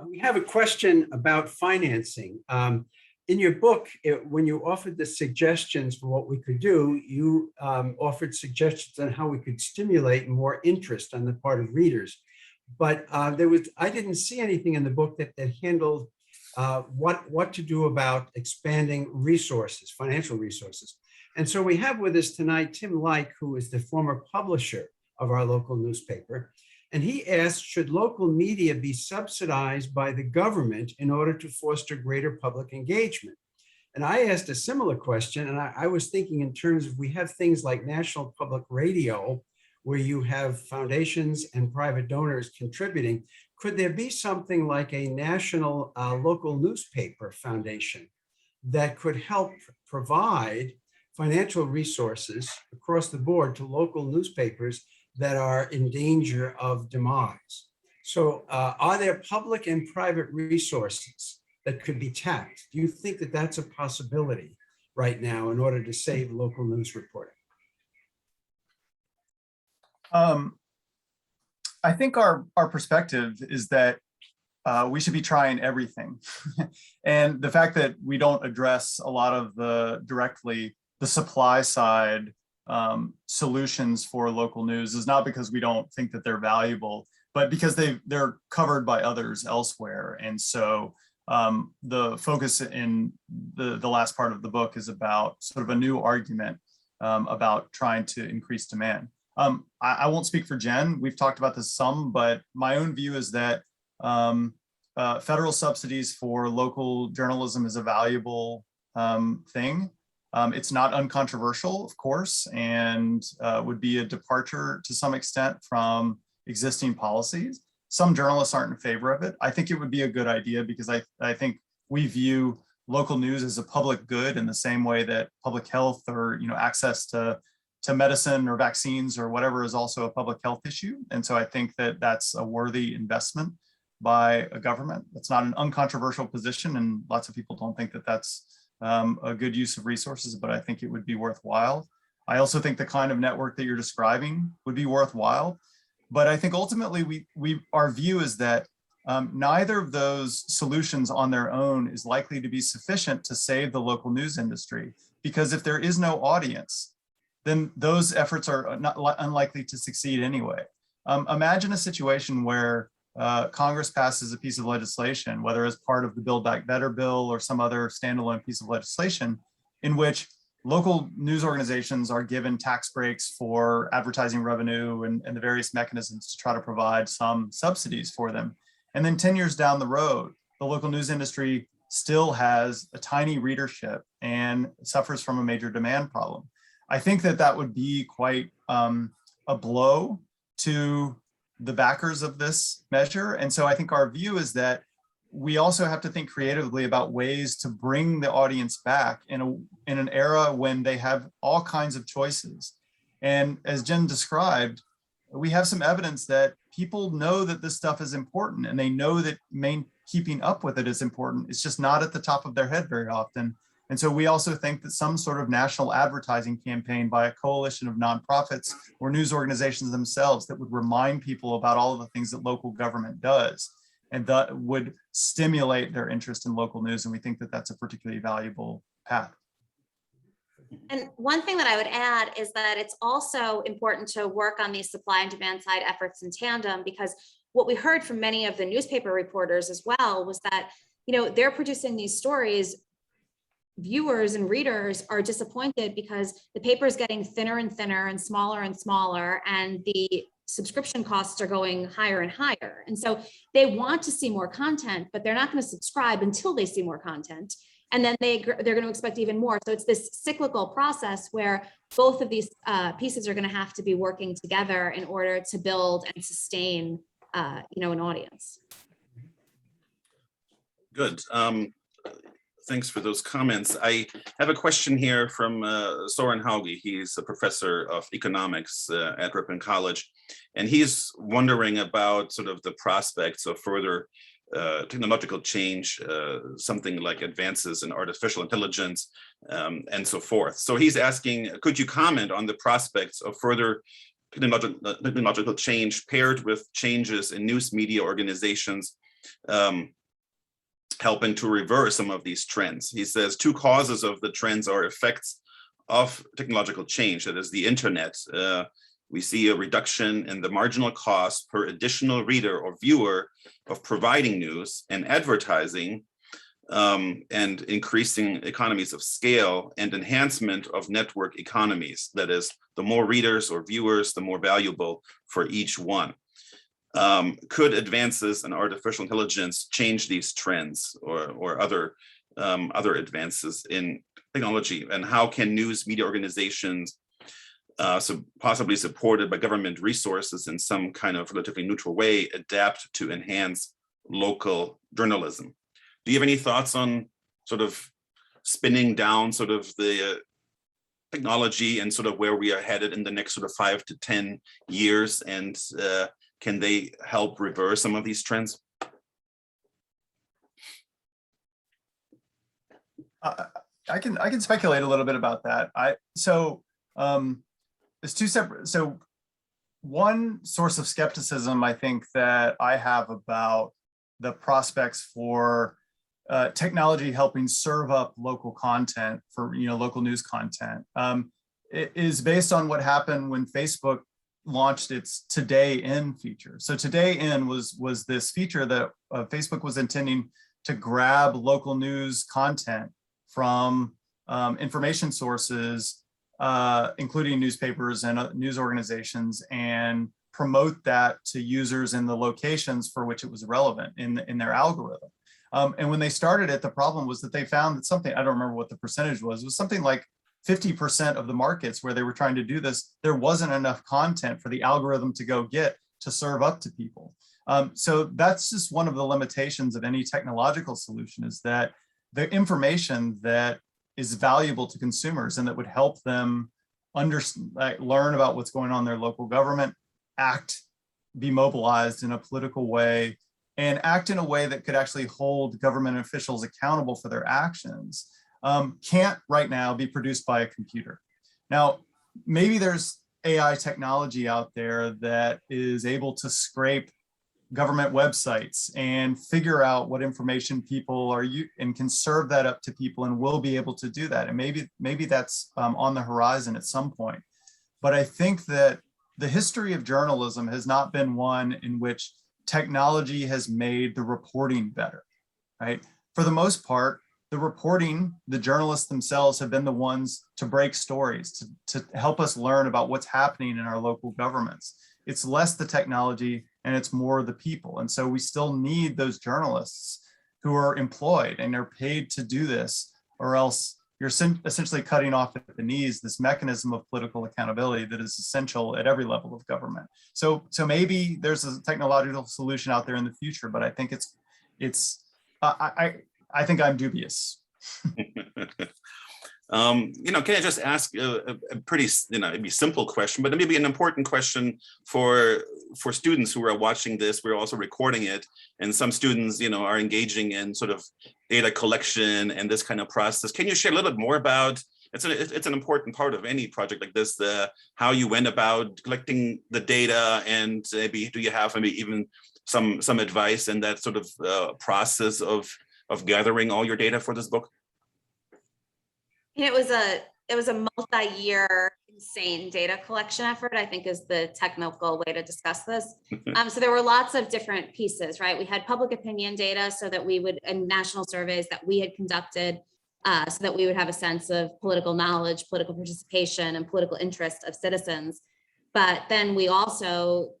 We have a question about financing. In your book, when you offered the suggestions for what we could do, you offered suggestions on how we could stimulate more interest on the part of readers. But I didn't see anything in the book that handled what to do about expanding resources, financial resources. And so we have with us tonight Tim Like, who is the former publisher of our local newspaper. And he asked, should local media be subsidized by the government in order to foster greater public engagement? And I asked a similar question, and I was thinking in terms of, we have things like National Public Radio, where you have foundations and private donors contributing. Could there be something like a national local newspaper foundation that could help provide financial resources across the board to local newspapers that are in danger of demise? So are there public and private resources that could be tapped? Do you think that that's a possibility right now in order to save local news reporting? I think our perspective is that we should be trying everything. And the fact that we don't address a lot of directly the supply side solutions for local news is not because we don't think that they're valuable, but because they're covered by others elsewhere. And so the focus in the last part of the book is about sort of a new argument about trying to increase demand. I won't speak for Jen. We've talked about this some, but my own view is that federal subsidies for local journalism is a valuable thing. It's not uncontroversial, of course, and would be a departure to some extent from existing policies. Some journalists aren't in favor of it. I think it would be a good idea because I think we view local news as a public good in the same way that public health or access to medicine or vaccines or whatever is also a public health issue. And so I think that that's a worthy investment by a government. That's not an uncontroversial position, and lots of people don't think that that's a good use of resources, but I think it would be worthwhile. I also think the kind of network that you're describing would be worthwhile. But I think ultimately our view is that neither of those solutions on their own is likely to be sufficient to save the local news industry, because if there is no audience, then those efforts are unlikely to succeed anyway. Imagine a situation where Congress passes a piece of legislation, whether as part of the Build Back Better bill or some other standalone piece of legislation, in which local news organizations are given tax breaks for advertising revenue and the various mechanisms to try to provide some subsidies for them. And then 10 years down the road, the local news industry still has a tiny readership and suffers from a major demand problem. I think that would be quite a blow to the backers of this measure. And so I think our view is that we also have to think creatively about ways to bring the audience back in an era when they have all kinds of choices. And as Jen described, we have some evidence that people know that this stuff is important, and they know that keeping up with it is important. It's just not at the top of their head very often. And so we also think that some sort of national advertising campaign by a coalition of nonprofits or news organizations themselves that would remind people about all of the things that local government does, and that would stimulate their interest in local news. And we think that that's a particularly valuable path. And one thing that I would add is that it's also important to work on these supply and demand side efforts in tandem, because what we heard from many of the newspaper reporters as well was that, they're producing these stories. Viewers and readers are disappointed because the paper is getting thinner and thinner and smaller, and the subscription costs are going higher and higher. And so they want to see more content, but they're not going to subscribe until they see more content. And then they're going to expect even more. So it's this cyclical process where both of these pieces are going to have to be working together in order to build and sustain, an audience. Good. Thanks for those comments. I have a question here from Soren Hauge. He's a professor of economics at Ripon College, and he's wondering about sort of the prospects of further technological change, something like advances in artificial intelligence and so forth. So he's asking, could you comment on the prospects of further technological change paired with changes in news media organizations helping to reverse some of these trends? He says two causes of the trends are effects of technological change, that is the internet. We see a reduction in the marginal cost per additional reader or viewer of providing news and advertising, and increasing economies of scale and enhancement of network economies. That is, the more readers or viewers, the more valuable for each one. Could advances in artificial intelligence change these trends or other advances in technology? And how can news media organizations, so possibly supported by government resources in some kind of relatively neutral way, adapt to enhance local journalism? Do you have any thoughts on sort of spinning down sort of the technology and sort of where we are headed in the next sort of 5 to 10 years? And can they help reverse some of these trends? I can speculate a little bit about that. There's two separate. So one source of skepticism I think that I have about the prospects for technology helping serve up local content for local news content it is based on what happened when Facebook launched its Today In feature. So Today In was this feature that Facebook was intending to grab local news content from information sources, including newspapers and news organizations, and promote that to users in the locations for which it was relevant in their algorithm. And when they started it, the problem was that they found that something, I don't remember what the percentage was, it was something like 50% of the markets where they were trying to do this, there wasn't enough content for the algorithm to go get to serve up to people. So that's just one of the limitations of any technological solution, is that the information that is valuable to consumers and that would help them learn about what's going on in their local government, act, be mobilized in a political way, and act in a way that could actually hold government officials accountable for their actions, can't right now be produced by a computer. Now, maybe there's AI technology out there that is able to scrape government websites and figure out what information people are and can serve that up to people, and will be able to do that. And maybe that's on the horizon at some point. But I think that the history of journalism has not been one in which technology has made the reporting better, right? For the most part, the reporting, the journalists themselves have been the ones to break stories, to help us learn about what's happening in our local governments. It's less the technology and it's more the people. And so we still need those journalists who are employed and are paid to do this, or else you're essentially cutting off at the knees this mechanism of political accountability that is essential at every level of government. So maybe there's a technological solution out there in the future, but I think I think I'm dubious. Can I just ask a pretty, maybe simple question, but maybe an important question for students who are watching this. We're also recording it, and some students, are engaging in sort of data collection and this kind of process. Can you share a little bit more about? It's an important part of any project like this, how you went about collecting the data, and maybe do you have maybe even some advice in that sort of process of gathering all your data for this book? It was a multi-year insane data collection effort, I think is the technical way to discuss this. So there were lots of different pieces, right? We had public opinion data and national surveys that we had conducted so that we would have a sense of political knowledge, political participation, and political interest of citizens. But then we also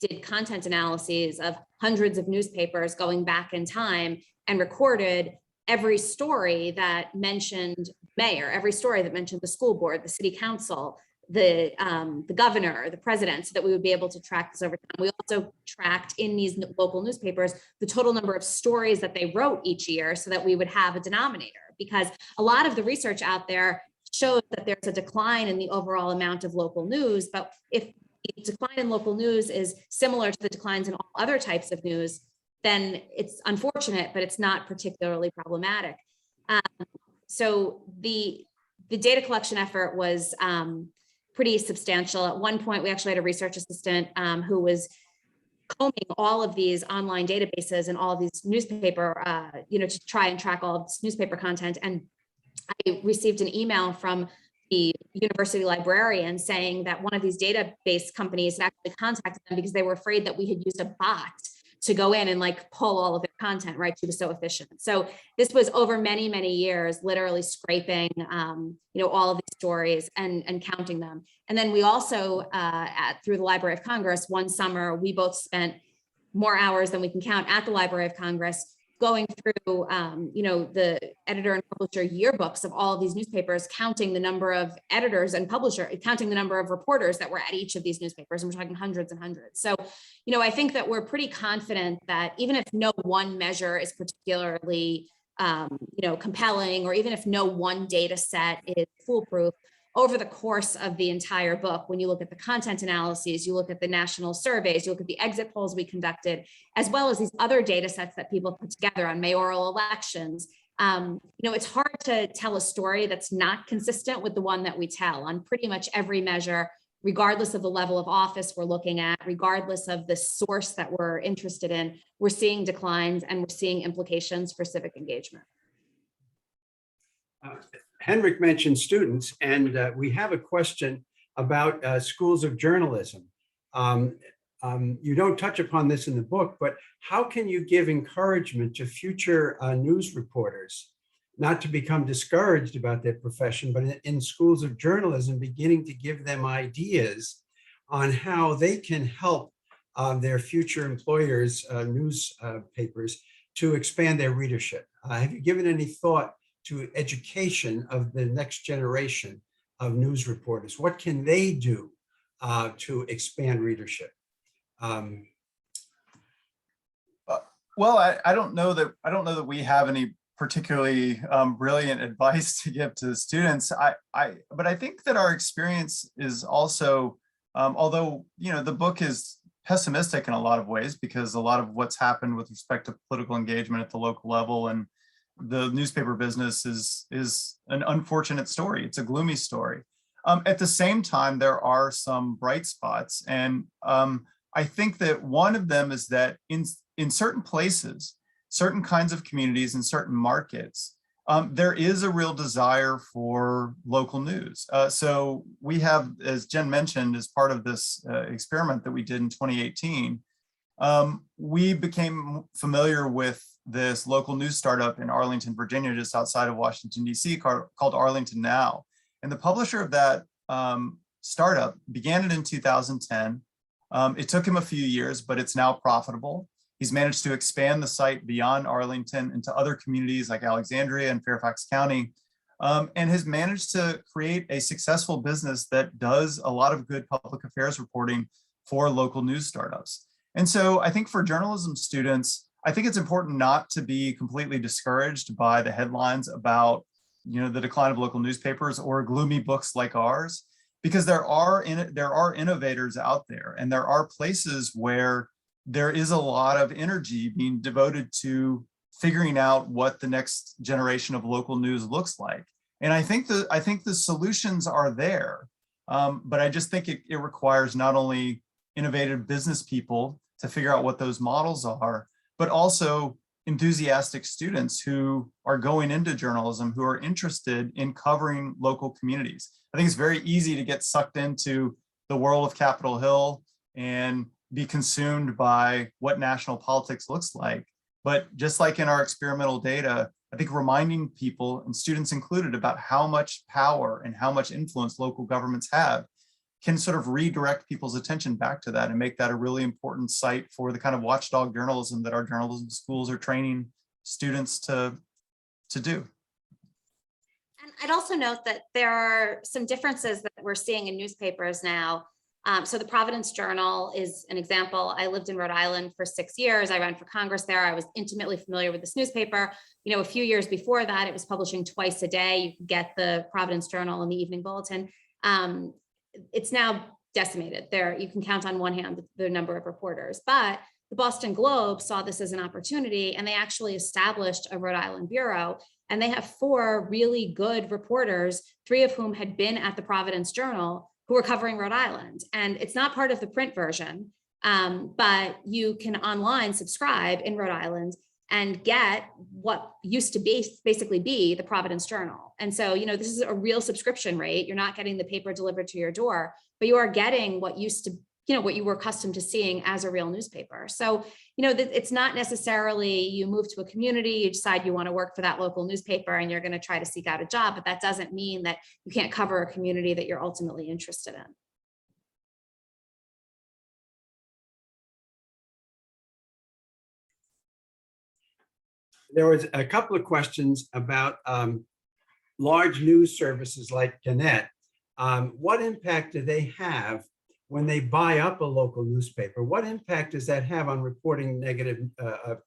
did content analyses of hundreds of newspapers going back in time and recorded every story that mentioned mayor, every story that mentioned the school board, the city council, the governor, the president, so that we would be able to track this over time. We also tracked in these local newspapers the total number of stories that they wrote each year so that we would have a denominator, because a lot of the research out there shows that there's a decline in the overall amount of local news. But if the decline in local news is similar to the declines in all other types of news, then it's unfortunate, but it's not particularly problematic. So the data collection effort was pretty substantial. At one point, we actually had a research assistant who was combing all of these online databases and all of these newspaper, to try and track all of this newspaper content. And I received an email from the university librarian saying that one of these database companies had actually contacted them because they were afraid that we had used a bot to go in and pull all of their content, right? She was so efficient. So this was over many, many years, literally scraping, all of these stories and counting them. And then we also, through the Library of Congress, one summer, we both spent more hours than we can count at the Library of Congress going through, the editor and publisher yearbooks of all of these newspapers, counting the number of editors and counting the number of reporters that were at each of these newspapers. And we're talking hundreds and hundreds. So, I think that we're pretty confident that even if no one measure is particularly, compelling, or even if no one data set is foolproof, over the course of the entire book, when you look at the content analyses, you look at the national surveys, you look at the exit polls we conducted, as well as these other data sets that people put together on mayoral elections, it's hard to tell a story that's not consistent with the one that we tell on pretty much every measure, regardless of the level of office we're looking at, regardless of the source that we're interested in. We're seeing declines and we're seeing implications for civic engagement. Henrik mentioned students, and we have a question about schools of journalism. You don't touch upon this in the book, but how can you give encouragement to future news reporters not to become discouraged about their profession, but in schools of journalism, beginning to give them ideas on how they can help their future employers, newspapers, to expand their readership? Have you given any thought to education of the next generation of news reporters? What can they do to expand readership? Well, I don't know that we have any particularly brilliant advice to give to the students. But I think that our experience is also, although the book is pessimistic in a lot of ways, because a lot of what's happened with respect to political engagement at the local level and the newspaper business is an unfortunate story. It's a gloomy story. At the same time, there are some bright spots. And I think that one of them is that in certain places, certain kinds of communities and certain markets, there is a real desire for local news. So we have, as Jen mentioned, as part of this experiment that we did in 2018, we became familiar with this local news startup in Arlington, Virginia, just outside of Washington, D.C., called Arlington Now. And the publisher of that startup began it in 2010. It took him a few years, but it's now profitable. He's managed to expand the site beyond Arlington into other communities like Alexandria and Fairfax County, and has managed to create a successful business that does a lot of good public affairs reporting for local news startups. And so I think for journalism students, I think it's important not to be completely discouraged by the headlines about the decline of local newspapers or gloomy books like ours, because there are innovators out there, and there are places where there is a lot of energy being devoted to figuring out what the next generation of local news looks like. And I think the solutions are there, but I just think it requires not only innovative business people to figure out what those models are, but also enthusiastic students who are going into journalism, who are interested in covering local communities. I think it's very easy to get sucked into the world of Capitol Hill and be consumed by what national politics looks like. But just like in our experimental data, I think reminding people, and students included, about how much power and how much influence local governments have can sort of redirect people's attention back to that and make that a really important site for the kind of watchdog journalism that our journalism schools are training students to do. And I'd also note that there are some differences that we're seeing in newspapers now. So the Providence Journal is an example. I lived in Rhode Island for 6 years. I ran for Congress there. I was intimately familiar with this newspaper. A few years before that, it was publishing twice a day. You could get the Providence Journal and the Evening Bulletin. It's now decimated. There, you can count on one hand the number of reporters. But the Boston Globe saw this as an opportunity, and they actually established a Rhode Island bureau. And they have 4 really good reporters, 3 of whom had been at the Providence Journal, who are covering Rhode Island. And it's not part of the print version, but you can online subscribe in Rhode Island and get what used to basically be the Providence Journal. And so, this is a real subscription rate. You're not getting the paper delivered to your door, but you are getting what used to, what you were accustomed to seeing as a real newspaper. So, it's not necessarily you move to a community, you decide you want to work for that local newspaper and you're going to try to seek out a job, but that doesn't mean that you can't cover a community that you're ultimately interested in. There was a couple of questions about large news services like Gannett. What impact do they have when they buy up a local newspaper? What impact does that have on reporting negative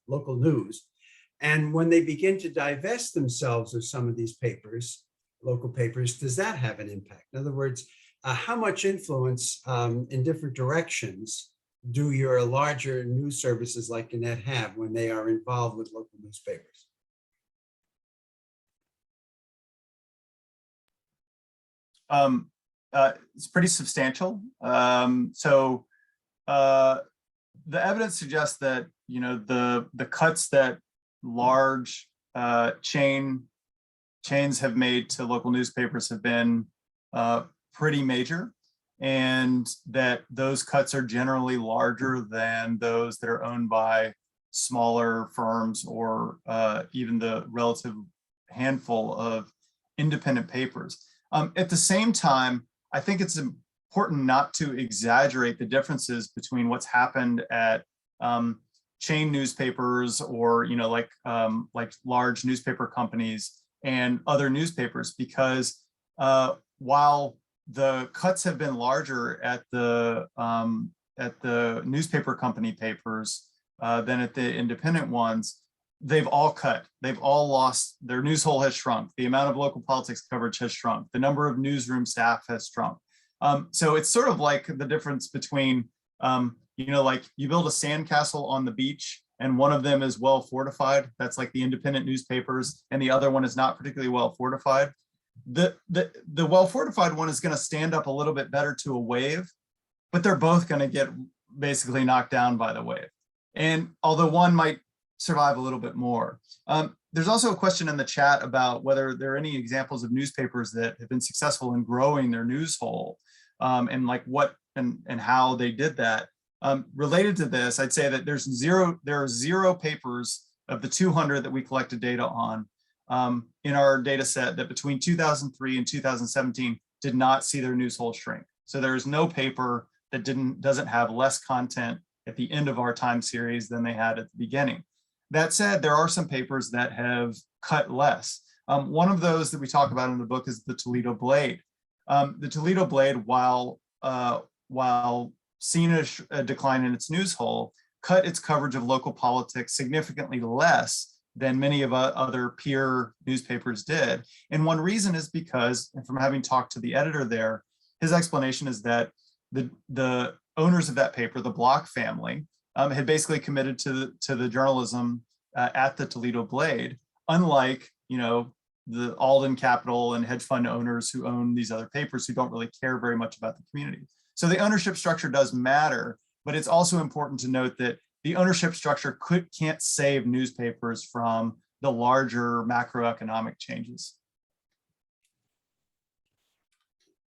local news? And when they begin to divest themselves of some of these papers, local papers, does that have an impact? In other words, how much influence in different directions do your larger news services like Gannett have when they are involved with local newspapers? It's pretty substantial. So the evidence suggests that the cuts that large chains have made to local newspapers have been pretty major, and that those cuts are generally larger than those that are owned by smaller firms or even the relative handful of independent papers. At the same time, I think it's important not to exaggerate the differences between what's happened at chain newspapers or like large newspaper companies and other newspapers, because while the cuts have been larger at the newspaper company papers than at the independent ones, they've all cut. They've all lost. Their news hole has shrunk. The amount of local politics coverage has shrunk. The number of newsroom staff has shrunk. So it's sort of like the difference between, like you build a sandcastle on the beach and one of them is well fortified. That's like the independent newspapers, and the other one is not particularly well fortified. The well fortified one is going to stand up a little bit better to a wave, but they're both going to get basically knocked down by the wave. And although one might survive a little bit more. There's also a question in the chat about whether there are any examples of newspapers that have been successful in growing their news hole, and like what and how they did that. Related to this, I'd say that there are 0 papers of the 200 that we collected data on in our data set that between 2003 and 2017 did not see their news hole shrink. So there is no paper that doesn't have less content at the end of our time series than they had at the beginning. That said, there are some papers that have cut less. One of those that we talk about in the book is the Toledo Blade. The Toledo Blade, while seen a decline in its news hole, cut its coverage of local politics significantly less than many of other peer newspapers did. And one reason is because, and from having talked to the editor there, his explanation is that the owners of that paper, the Block family, had basically committed to the journalism at the Toledo Blade, unlike, you know, the Alden Capital and hedge fund owners who own these other papers who don't really care very much about the community. So the ownership structure does matter, but it's also important to note that the ownership structure can't save newspapers from the larger macroeconomic changes.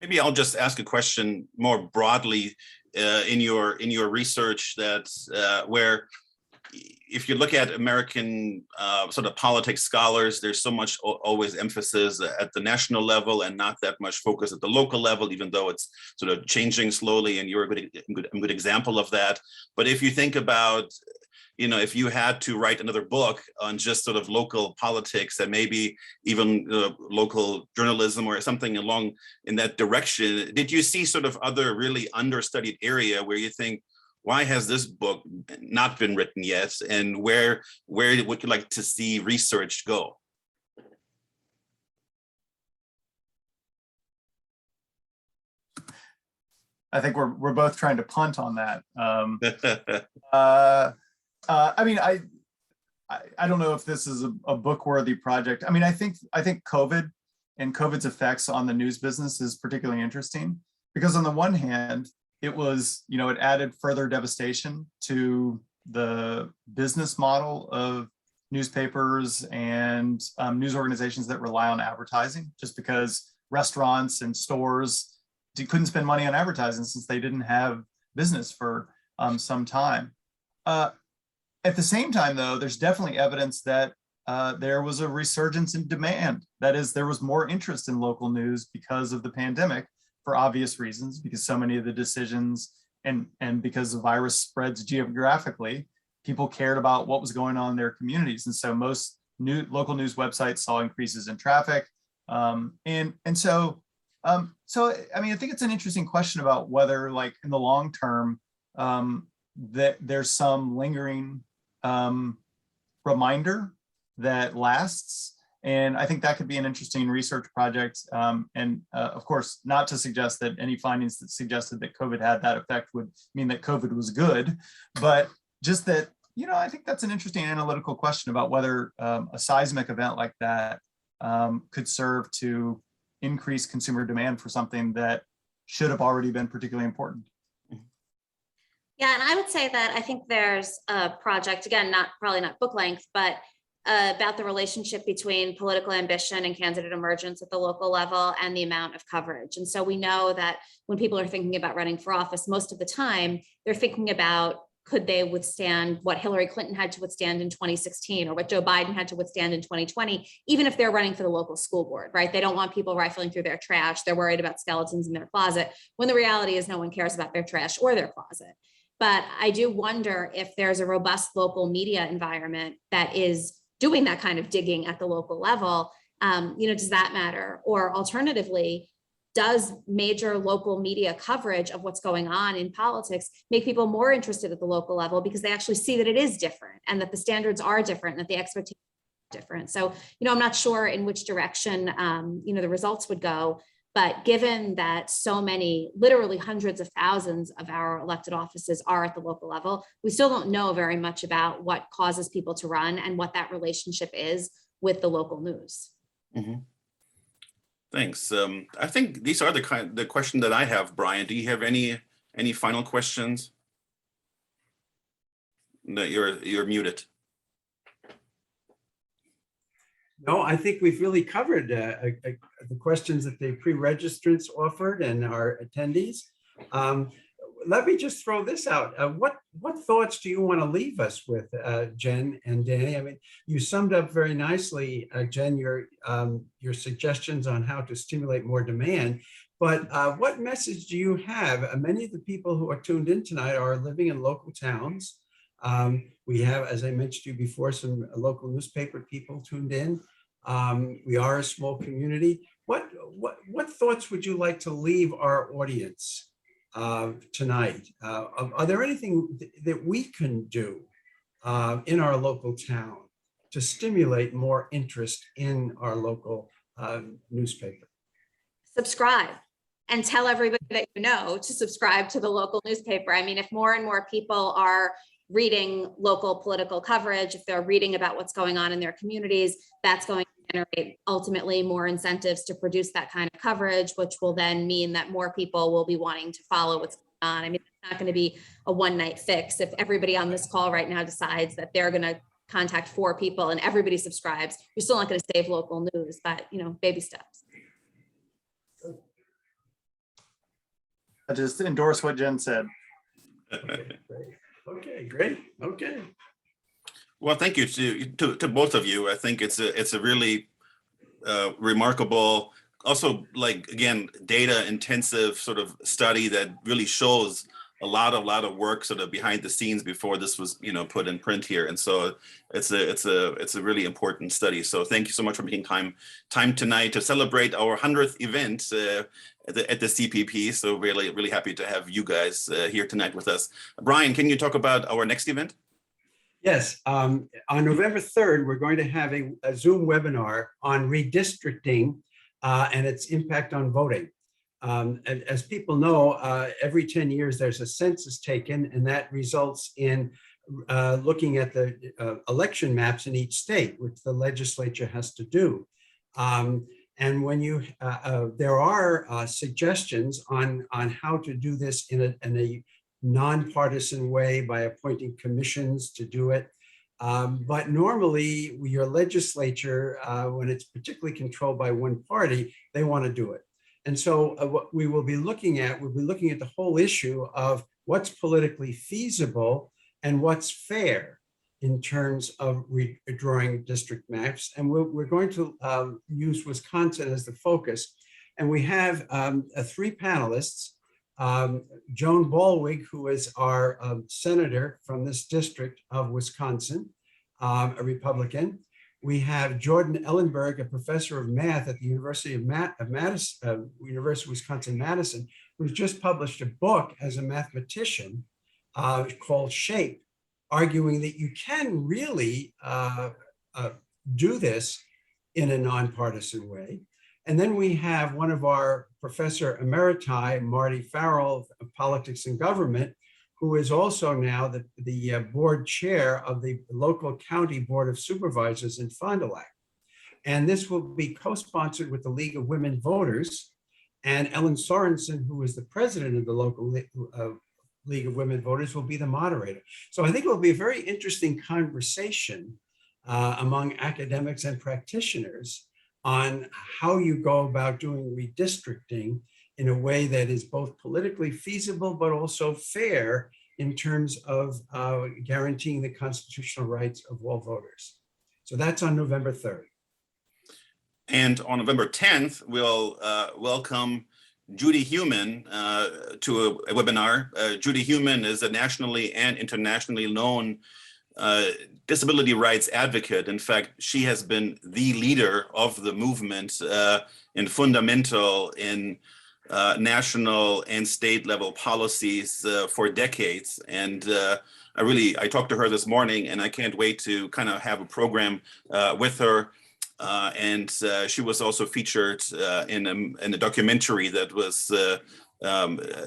Maybe I'll just ask a question more broadly in your research that where if you look at American sort of politics scholars, there's so much always emphasis at the national level and not that much focus at the local level, even though it's sort of changing slowly, and you're a good example of that. But if you think about, you know, if you had to write another book on just sort of local politics and maybe even local journalism or something along in that direction, did you see sort of other really understudied area where you think, why has this book not been written yet? And where would you like to see research go? I think we're both trying to punt on that. I mean, I don't know if this is a book-worthy project. I mean, I think COVID and COVID's effects on the news business is particularly interesting because on the one hand, it was, you know, it added further devastation to the business model of newspapers and news organizations that rely on advertising, just because restaurants and stores couldn't spend money on advertising since they didn't have business for some time. At the same time, though, there's definitely evidence that there was a resurgence in demand. That is, there was more interest in local news because of the pandemic, for obvious reasons, because so many of the decisions and because the virus spreads geographically, people cared about what was going on in their communities. And so most local news websites saw increases in traffic. So I mean, I think it's an interesting question about whether, like, in the long term, that there's some lingering reminder that lasts. And I think that could be an interesting research project. Of course, not to suggest that any findings that suggested that COVID had that effect would mean that COVID was good, but just that, you know, I think that's an interesting analytical question about whether a seismic event like that could serve to increase consumer demand for something that should have already been particularly important. Yeah, and I would say that I think there's a project, again, probably not book length, but about the relationship between political ambition and candidate emergence at the local level and the amount of coverage. And so we know that when people are thinking about running for office, most of the time they're thinking about, could they withstand what Hillary Clinton had to withstand in 2016 or what Joe Biden had to withstand in 2020, even if they're running for the local school board, right? They don't want people rifling through their trash. They're worried about skeletons in their closet, when the reality is no one cares about their trash or their closet. But I do wonder if there's a robust local media environment that is doing that kind of digging at the local level. You know, does that matter? Or alternatively, does major local media coverage of what's going on in politics make people more interested at the local level because they actually see that it is different and that the standards are different, and that the expectations are different? So, you know, I'm not sure in which direction, you know, the results would go. But given that so many, literally hundreds of thousands of our elected offices are at the local level, we still don't know very much about what causes people to run and what that relationship is with the local news. Mm-hmm. Thanks. I think these are the question that I have. Brian, do you have any final questions? No, you're muted. No, I think we've really covered the questions that the pre-registrants offered and our attendees. Let me just throw this out. What thoughts do you want to leave us with, Jen and Danny? I mean, you summed up very nicely, Jen, your suggestions on how to stimulate more demand. But what message do you have? Many of the people who are tuned in tonight are living in local towns. We have, as I mentioned to you before, some local newspaper people tuned in. We are a small community. What thoughts would you like to leave our audience tonight? Are there anything that we can do in our local town to stimulate more interest in our local newspaper. Subscribe and tell everybody that you know to subscribe to the local newspaper. I mean, if more and more people are reading local political coverage, if they're reading about what's going on in their communities, that's going to generate ultimately more incentives to produce that kind of coverage, which will then mean that more people will be wanting to follow what's going on. I mean, it's not going to be a one-night fix. If everybody on this call right now decides that they're going to contact 4 people and everybody subscribes, you're still not going to save local news, but baby steps. I just endorse what Jen said. Okay, great. Okay. Well, thank you to both of you. I think it's a really remarkable, also like again, data intensive sort of study that really shows a lot of work sort of behind the scenes before this was put in print here, and so it's a really important study. So thank you so much for making time tonight to celebrate our 100th event at the CPP. So really happy to have you guys here tonight with us. Brian, can you talk about our next event? Yes, on November 3rd, we're going to have a Zoom webinar on redistricting and its impact on voting. As people know, every 10 years there's a census taken, and that results in looking at the election maps in each state, which the legislature has to do. And when there are suggestions on how to do this in a nonpartisan way by appointing commissions to do it. But normally your legislature, when it's particularly controlled by one party, they want to do it. And so what we will be looking at, we'll be looking at the whole issue of what's politically feasible and what's fair in terms of redrawing district maps. And we're going to use Wisconsin as the focus. And we have 3 panelists, Joan Ballwig, who is our senator from this district of Wisconsin, a Republican. We have Jordan Ellenberg, a professor of math at the University of University of Wisconsin-Madison, who's just published a book as a mathematician called Shape, arguing that you can really do this in a nonpartisan way. And then we have one of our professor emeriti, Marty Farrell of Politics and Government, who is also now the board chair of the local county board of supervisors in Fond du Lac. And this will be co-sponsored with the League of Women Voters, and Ellen Sorensen, who is the president of the local League of Women Voters, will be the moderator. So I think it will be a very interesting conversation among academics and practitioners on how you go about doing redistricting in a way that is both politically feasible, but also fair in terms of guaranteeing the constitutional rights of all voters. So that's on November 3rd. And on November 10th, we'll welcome Judy Heumann to a webinar. Judy Heumann is a nationally and internationally known disability rights advocate. In fact, she has been the leader of the movement and fundamental in national and state level policies for decades. And I talked to her this morning, and I can't wait to kind of have a program with her. And she was also featured in a documentary that was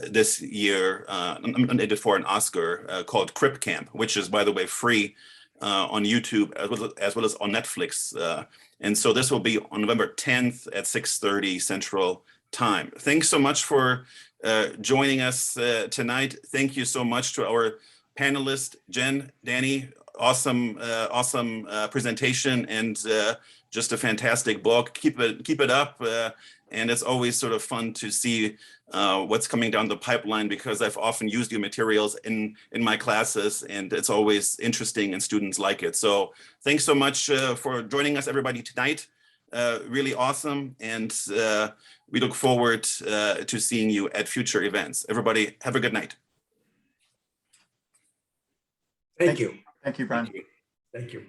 this year nominated for an Oscar called Crip Camp, which is, by the way, free on YouTube as well as on Netflix. And so this will be on November 10th at 6:30 Central Time. Thanks so much for joining us tonight. Thank you so much to our panelists, Jen, Danny. Awesome presentation, and just a fantastic book. Keep it up, and it's always sort of fun to see what's coming down the pipeline, because I've often used your materials in my classes, and it's always interesting and students like it. So thanks so much for joining us, everybody, tonight. Really awesome, and we look forward to seeing you at future events. Everybody, have a good night. Thank you. Thank you, Brian. Thank you. Thank you.